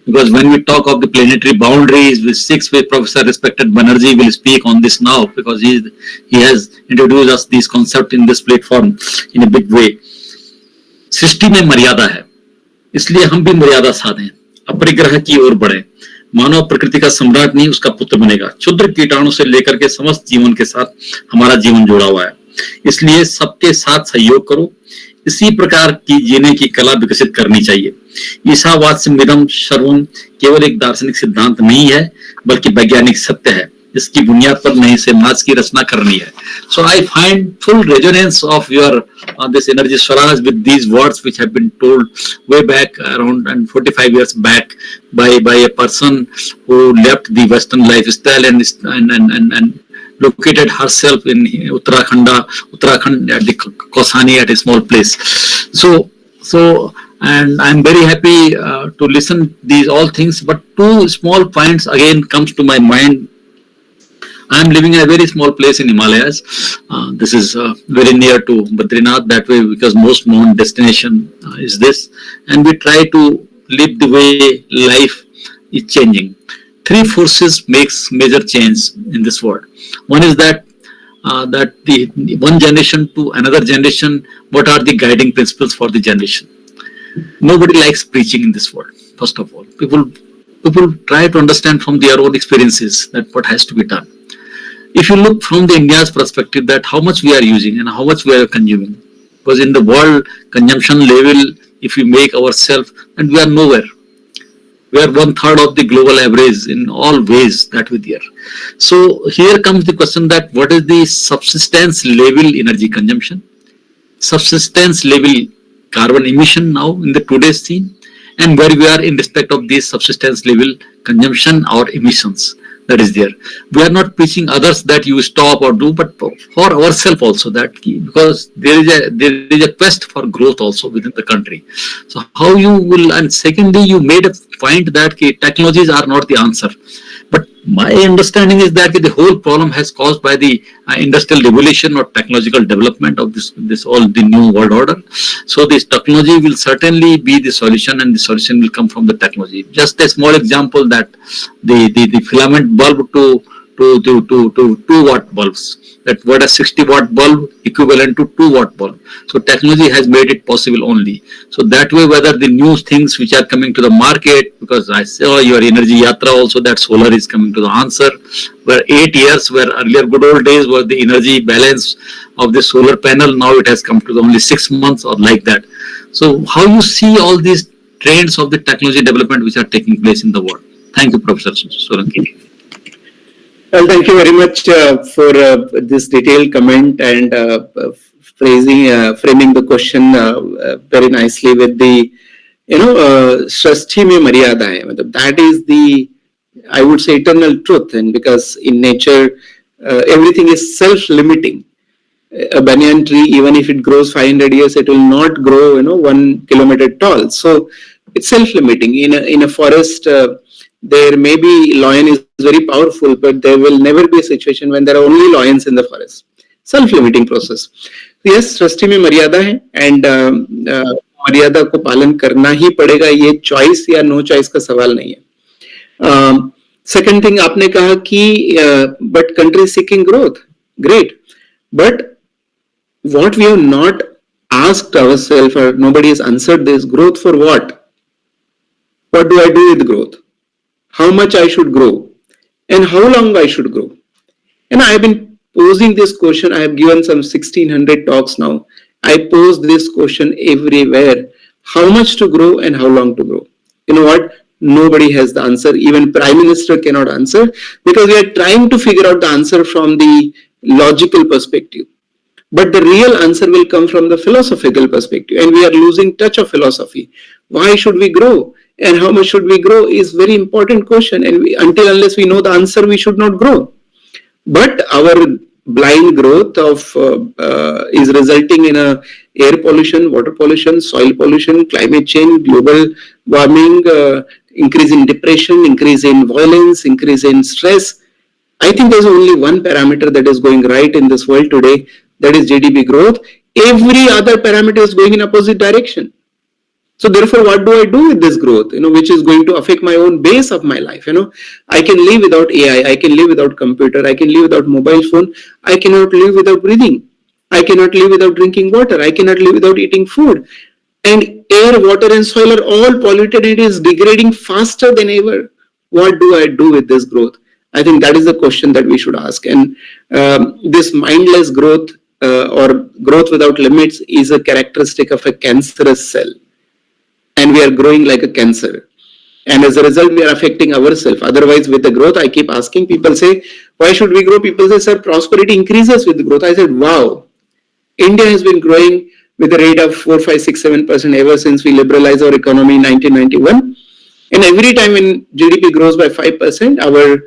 Speaker 1: Because when we talk of the planetary boundaries, with six-way Professor respected Banerjee will speak on this now, because he has introduced us these concepts in this platform in a big way. सृष्टि में मर्यादा है, इसलिए हम भी मर्यादा साधें, अपरिग्रह की ओर बढ़े. मानव प्रकृति का सम्राट नहीं, उसका पुत्र बनेगा. क्षुद्र कीटाणु से लेकर के समस्त जीवन के साथ हमारा जीवन जुड़ा हुआ है, इसलिए सबके साथ सहयोग करो. इसी प्रकार की जीने की कला विकसित करनी चाहिए. ईसावाद से मिदम सर्वम केवल एक दार्शनिक सिद्धांत नहीं है, बल्कि वैज्ञानिक सत्य है. इसकी बुनियाद पर नए समाज की रचना करनी है. So I find full resonance of your this energy Swaraj with these words which have been told way back around and 45 years back by a person who left the Western lifestyle and located herself in Uttarakhand at the Kausani, at a small place. So and I'm very happy to listen these all things. But two small points again comes to my mind. I'm living in a very small place in Himalayas. This is very near to Badrinath, that way, because most known destination is this, and we try to live the way life is changing. Three forces makes major change in this world. One is that the one generation to another generation, what are the guiding principles for the generation? Nobody likes preaching in this world. First of all, people try to understand from their own experiences that what has to be done. If you look from the India's perspective, that how much we are using and how much we are consuming, because in the world consumption level, if we make ourselves, and we are nowhere. We are 1/3 of the global average in all ways that we are. So here comes the question that what is the subsistence level energy consumption, subsistence level carbon emission now in the today's scene, and where we are in respect of this subsistence level consumption or emissions that is there. We are not preaching others that you stop or do, but for ourselves also, that because there is a quest for growth also within the country. So how you will, and secondly, you made a point that technologies are not the answer. But my understanding is that the whole problem has caused by the industrial revolution or technological development of this all the new world order. So this technology will certainly be the solution, and the solution will come from the technology. Just a small example, that the filament bulb to 2-watt bulbs, that what a 60-watt bulb equivalent to 2-watt bulb. So technology has made it possible only. So that way, whether the new things which are coming to the market, because I saw your energy yatra also, that solar is coming to the answer, where 8 years, where earlier good old days were the energy balance of the solar panel, now it has come to only 6 months or like that. So how you see all these trends of the technology development which are taking place in the world? Thank you, Professor Solanki.
Speaker 2: Well, thank you very much for this detailed comment and framing the question very nicely with the, Shrashti mein maryada hai. That is the I would say, eternal truth, and because in nature, everything is self-limiting. A banyan tree, even if it grows 500 years, it will not grow, 1 kilometer tall. So it's self-limiting. In a forest, there may be lion is very powerful, but there will never be a situation when there are only lions in the forest. Self-limiting process. Yes, सृष्टि में मर्यादा है, and मर्यादा को पालन करना ही पड़ेगा. ये choice या नो चॉइस का सवाल नहीं है. सेकंड थिंग आपने कहा कि but country seeking growth, great, but what we have not asked ourselves, or nobody has answered this: growth for what? What do I do with growth? How much I should grow? And how long I should grow? And I have been posing this question. I have given some 1600 talks now. I pose this question everywhere: how much to grow and how long to grow? You know what? Nobody has the answer. Even Prime Minister cannot answer, because we are trying to figure out the answer from the logical perspective. But the real answer will come from the philosophical perspective, and we are losing touch of philosophy. Why should we grow, and how much should we grow is very important question, and until unless we know the answer, we should not grow. But our blind growth of is resulting in air pollution, water pollution, soil pollution, climate change, global warming, increase in depression, increase in violence, increase in stress. I think there's only one parameter that is going right in this world today, that is GDP growth. Every other parameter is going in opposite direction. So therefore, what do I do with this growth, which is going to affect my own base of my life? I can live without AI, I can live without computer, I can live without mobile phone, I cannot live without breathing, I cannot live without drinking water, I cannot live without eating food. And air, water and soil are all polluted, and it is degrading faster than ever. What do I do with this growth? I think that is the question that we should ask. And this mindless growth or growth without limits is a characteristic of a cancerous cell. And we are growing like a cancer. And as a result, we are affecting ourselves. Otherwise, with the growth, I keep asking, people say, why should we grow? People say, sir, prosperity increases with the growth. I said, wow, India has been growing with a rate of 4, 5, 6, 7% ever since we liberalized our economy in 1991. And every time when GDP grows by 5%, our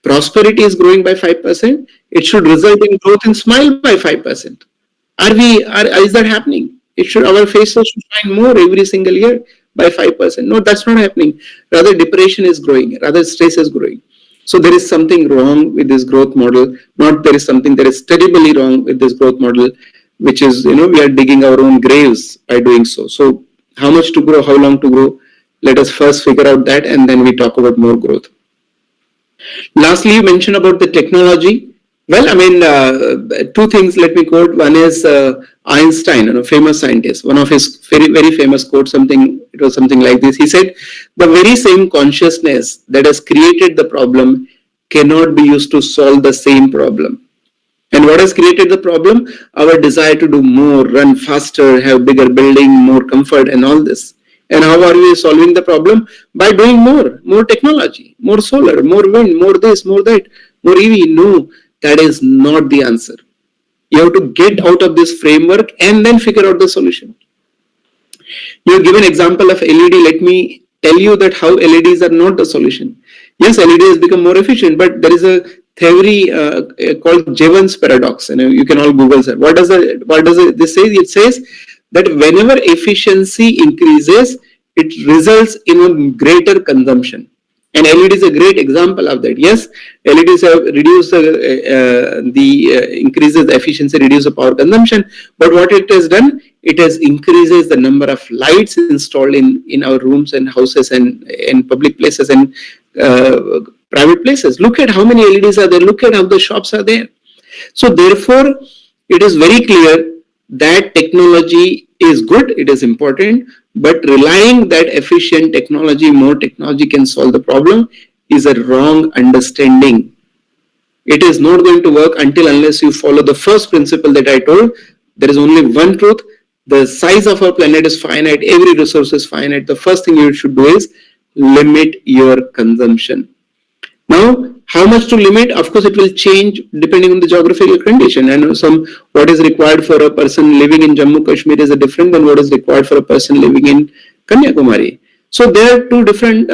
Speaker 2: prosperity is growing by 5%. It should result in growth and smile by 5%. Is that happening? Our faces should shine more every single year by 5%. No, that's not happening. Rather, depression is growing. Rather, stress is growing. So there is something wrong with this growth model. Not there is something that is terribly wrong with this growth model, which is, we are digging our own graves by doing so. So how much to grow, how long to grow? Let us first figure out that, and then we talk about more growth. Lastly, you mentioned about the technology. Well, two things let me quote. One is Einstein, a famous scientist. One of his very, very famous quotes, it was something like this. He said, the very same consciousness that has created the problem cannot be used to solve the same problem. And what has created the problem? Our desire to do more, run faster, have bigger building, more comfort and all this. And how are we solving the problem? By doing more technology, more solar, more wind, more this, more that, more EV. No, that is not the answer. You have to get out of this framework and then figure out the solution. You have given example of LED. Let me tell you that how LEDs are not the solution. Yes, LED has become more efficient, but there is a theory called Jevons paradox. You can all Google it. What does this say? It says that whenever efficiency increases, it results in a greater consumption. And LED is a great example of that. Yes, LEDs have reduced increases the efficiency, reduce the power consumption. But what it has done, it has increases the number of lights installed in our rooms and houses and in public places and private places. Look at how many LEDs are there. Look at how the shops are there. So therefore, it is very clear that technology is good, it is important, but relying that efficient technology, more technology can solve the problem is a wrong understanding. It is not going to work until unless you follow the first principle that I told. There is only one truth. The size of our planet is finite. Every resource is finite. The first thing you should do is limit your consumption. Now, how much to limit? Of course, it will change depending on the geographical condition. And what is required for a person living in Jammu Kashmir is different than what is required for a person living in Kanyakumari. So there are two different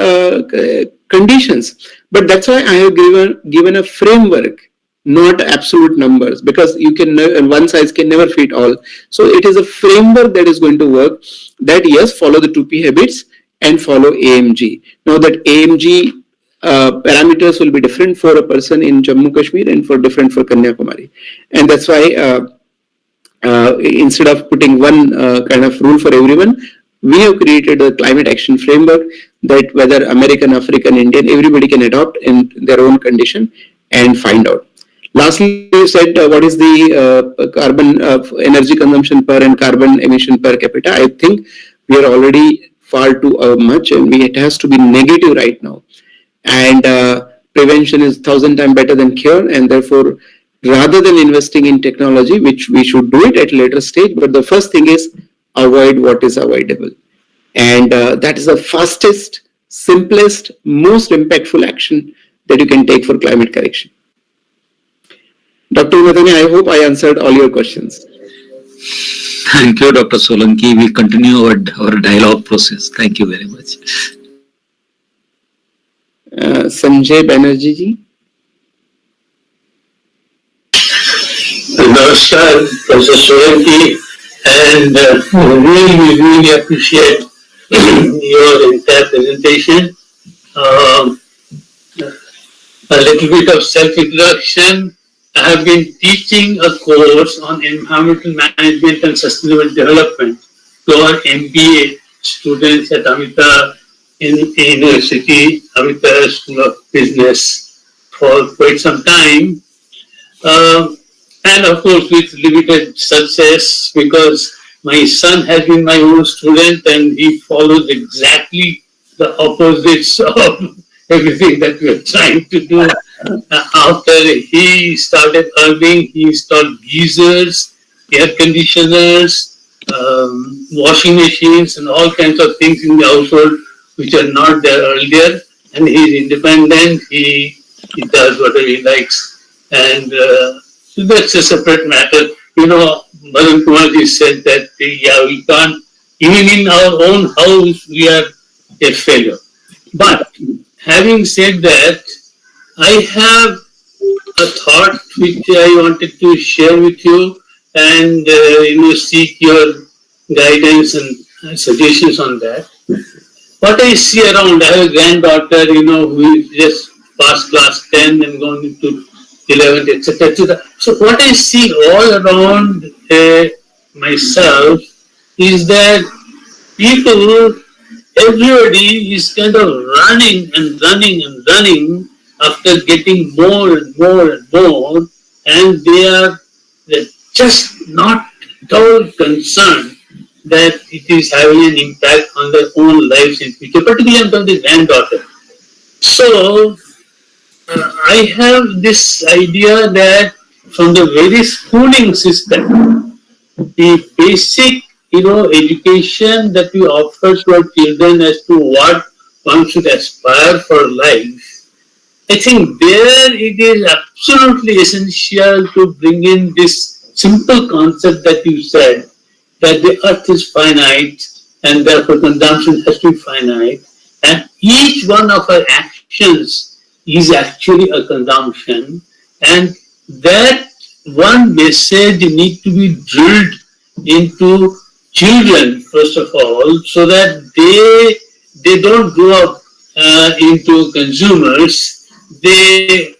Speaker 2: conditions. But that's why I have given a framework, not absolute numbers, because you can one size can never fit all. So it is a framework that is going to work. That yes, follow the 2P habits and follow AMG. Now that AMG parameters will be different for a person in Jammu Kashmir and for different for Kanyakumari, and that's why instead of putting one kind of rule for everyone, we have created a climate action framework that whether American, African, Indian, everybody can adopt in their own condition and find out. Lastly, you said what is the carbon energy consumption per and carbon emission per capita. I think we are already far too much, and it has to be negative right now. And prevention is 1,000 times better than cure, and therefore, rather than investing in technology, which we should do it at a later stage, but the first thing is avoid what is avoidable. And that is the fastest, simplest, most impactful action that you can take for climate correction. Dr. Umadani, I hope I answered all your questions.
Speaker 1: Thank you, Dr. Solanki. We continue our dialogue process. Thank you very much.
Speaker 2: Sanjay Banerjee ji.
Speaker 5: Namaskar, Professor Solanki, and really appreciate your entire presentation. A little bit of self-introduction. I have been teaching a course on environmental management and sustainable development to our MBA students at Amita University, Amita School of Business for quite some time. And of course with limited success, because my son has been my own student and he follows exactly the opposites of everything that we are trying to do. After he started earning, he installed geysers, air conditioners, washing machines and all kinds of things in the household which are not there earlier. And he is independent, he does whatever he likes. And so that's a separate matter. You know, Madan Kumarji said that, yeah, we can't, even in our own house, we are a failure. But having said that, I have a thought which I wanted to share with you and seek your guidance and suggestions on that. What I see around, I have a granddaughter, who is just past class 10 and going into 11th, etc., etc. So what I see all around myself is that people, everybody is kind of running and running and running after getting more and more and more, and they're just not at all concerned that it is having an impact on their own lives in future, particularly I'm talking the granddaughter. So I have this idea that from the very schooling system, the basic education that we offer to our children as to what one should aspire for life, I think there it is absolutely essential to bring in this simple concept that you said, that the earth is finite and therefore consumption has to be finite, and each one of our actions is actually a consumption, and that one message needs to be drilled into children first of all, so that they don't grow up into consumers. They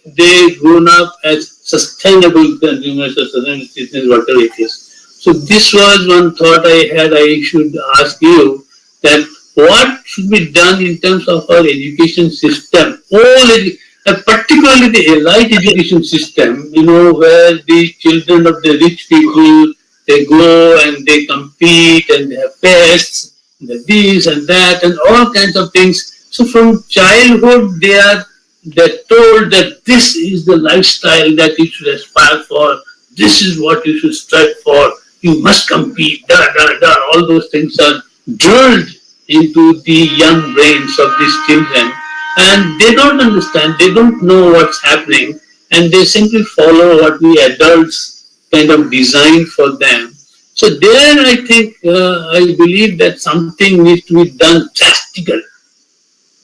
Speaker 5: grown up as sustainable consumers or sustainable citizens, whatever it is. So this was one thought I had. I should ask you that what should be done in terms of our education system, particularly the elite education system, where the children of the rich people, they go and they compete and they have tests, this and that and all kinds of things. So from childhood, they're told that this is the lifestyle that you should aspire for, this is what you should strive for, you must compete, all those things are drilled into the young brains of these children, and they don't understand, they don't know what's happening, and they simply follow what we adults kind of design for them. So there I think, I believe that something needs to be done drastically.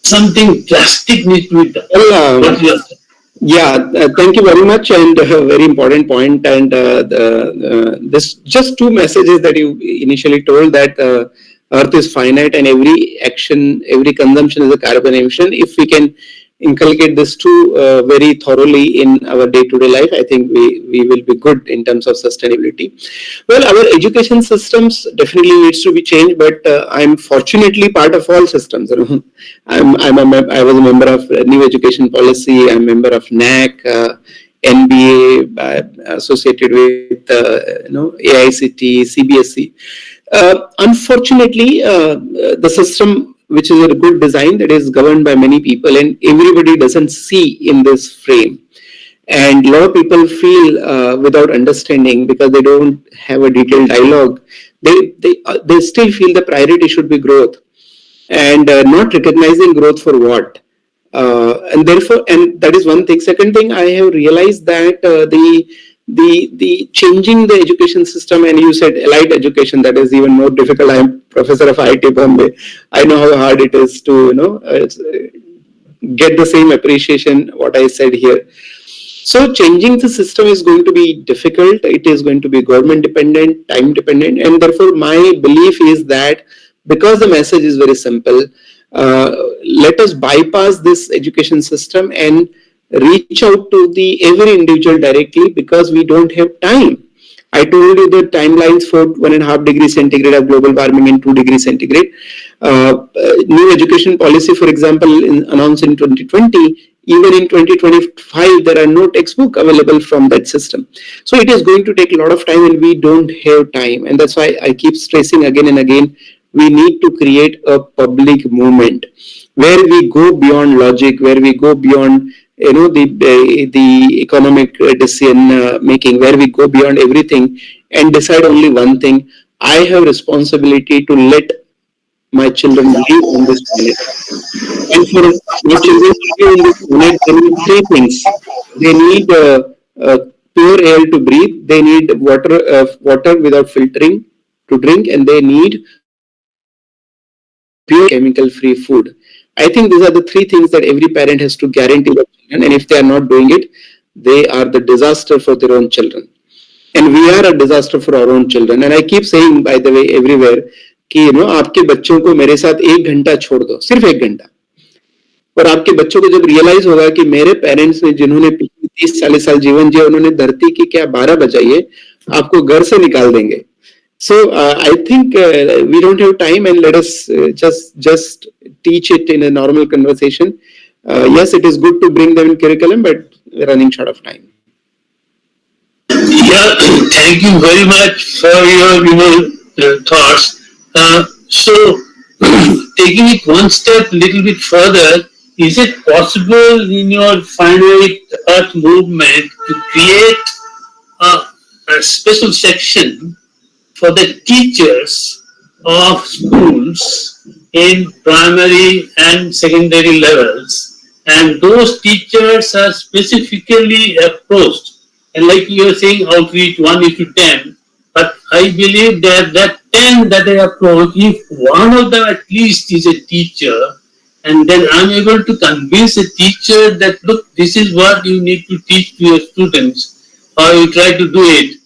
Speaker 5: something drastic needs to be done.
Speaker 2: Well,
Speaker 5: What do you think?
Speaker 2: yeah, thank you very much, and very important point. And this just two messages that you initially told, that Earth is finite and every action, every consumption is a carbon emission. If we can inculcate this two very thoroughly in our day-to-day life, I think we will be good in terms of sustainability. Well, our education systems definitely needs to be changed, but I'm fortunately part of all systems. You know, I was a member of New Education Policy. I'm a member of NAC, NBA, associated with AICT, CBSE. Unfortunately, the system, which is a good design, that is governed by many people, and everybody doesn't see in this frame. And a lot of people feel without understanding, because they don't have a detailed dialogue. They still feel the priority should be growth, and not recognizing growth for what. And therefore, and that is one thing. Second thing, I have realized that the changing the education system, and you said elite education, that is even more difficult. I am professor of IIT Bombay. I know how hard it is to get the same appreciation what I said here. So changing the system is going to be difficult. It is going to be government dependent, time dependent, and therefore my belief is that, because the message is very simple, let us bypass this education system and reach out to the every individual directly, because we don't have time. I told you the timelines for 1.5 degrees centigrade of global warming and 2 degrees centigrade. New education policy, for example, announced in 2020, even in 2025, there are no textbook available from that system. So it is going to take a lot of time, and we don't have time. And that's why I keep stressing again and again, we need to create a public movement where we go beyond logic, where we go beyond the economic decision making, where we go beyond everything and decide only one thing: I have responsibility to let my children live on this planet. And for my children to live on this planet, they need three things. They need pure air to breathe. They need water without filtering to drink, and they need pure chemical-free food. I think these are the three things that every parent has to guarantee their children, and if they are not doing it, they are the disaster for their own children. And we are a disaster for our own children. And I keep saying, by the way, everywhere, कि आपके बच्चों को मेरे साथ 1 घंटा छोड़ दो, सिर्फ 1 घंटा, और आपके बच्चों को जब रियलाइज होगा कि मेरे पेरेंट्स ने, जिन्होंने 30-40 साल जीवन जिया, उन्होंने धरती की क्या 12 बजाई है, आपको घर से निकाल देंगे. So I think we don't have time, and let us just teach it in a normal conversation. Yes, it is good to bring them in curriculum, but we're running short of time.
Speaker 5: Yeah, thank you very much for your thoughts. So, taking it one step a little bit further, is it possible in your finite Earth movement to create a special section for the teachers of schools in primary and secondary levels, and those teachers are specifically approached, and like you are saying, outreach 1:10, but I believe that 10 that I approach, if one of them at least is a teacher, and then I'm able to convince a teacher that, look, this is what you need to teach to your students, or you try to do it,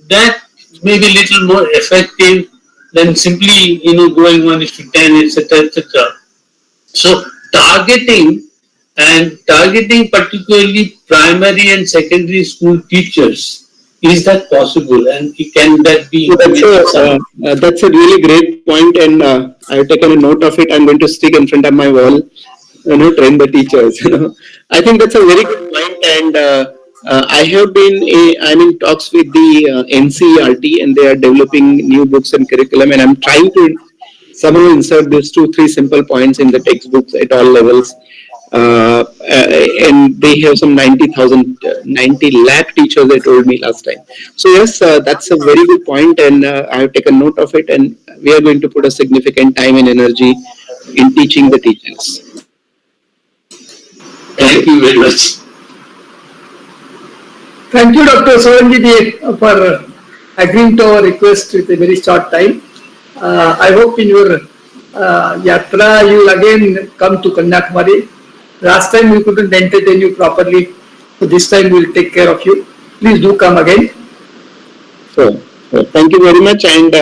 Speaker 5: that may be a little more effective than simply going 1:10, etc., etc. So targeting particularly primary and secondary school teachers, is that possible, and can that be?
Speaker 2: That's a really great point, and I've taken a note of it. I'm going to stick in front of my wall, train the teachers. I think that's a very good point, and I'm in talks with the NCERT, and they are developing new books and curriculum, and I'm trying to somehow insert these 2-3 simple points in the textbooks at all levels. And they have some 90 lakh teachers, they told me last time. So yes, that's a very good point, and I have taken note of it, and we are going to put a significant time and energy in teaching the teachers.
Speaker 5: Thank you very much.
Speaker 6: Thank you, Dr. Solanki, for agreeing to our request with a very short time. I hope in your Yatra, you will again come to Kanyakumari. Last time we couldn't entertain you properly, so this time we'll take care of you. Please do come again.
Speaker 2: So thank you very much. And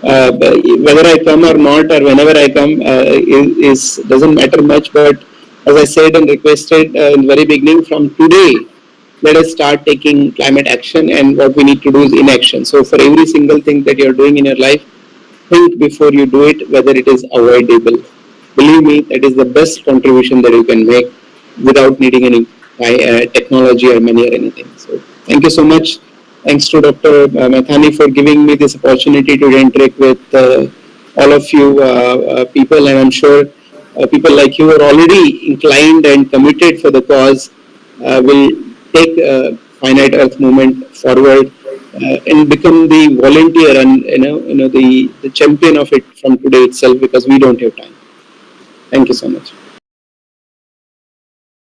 Speaker 2: whether I come or not, or whenever I come, is doesn't matter much. But as I said and requested in the very beginning, from today, let us start taking climate action, and what we need to do is inaction. So for every single thing that you're doing in your life, think before you do it whether it is avoidable. Believe me, that is the best contribution that you can make without needing any technology or money or anything. So thank you so much. Thanks to Dr. Mathani for giving me this opportunity to interact with all of you people, and I'm sure people like you are already inclined and committed for the cause. Will take finite Earth movement forward and become the volunteer and the champion of it from today itself, because we don't have time. Thank you so much.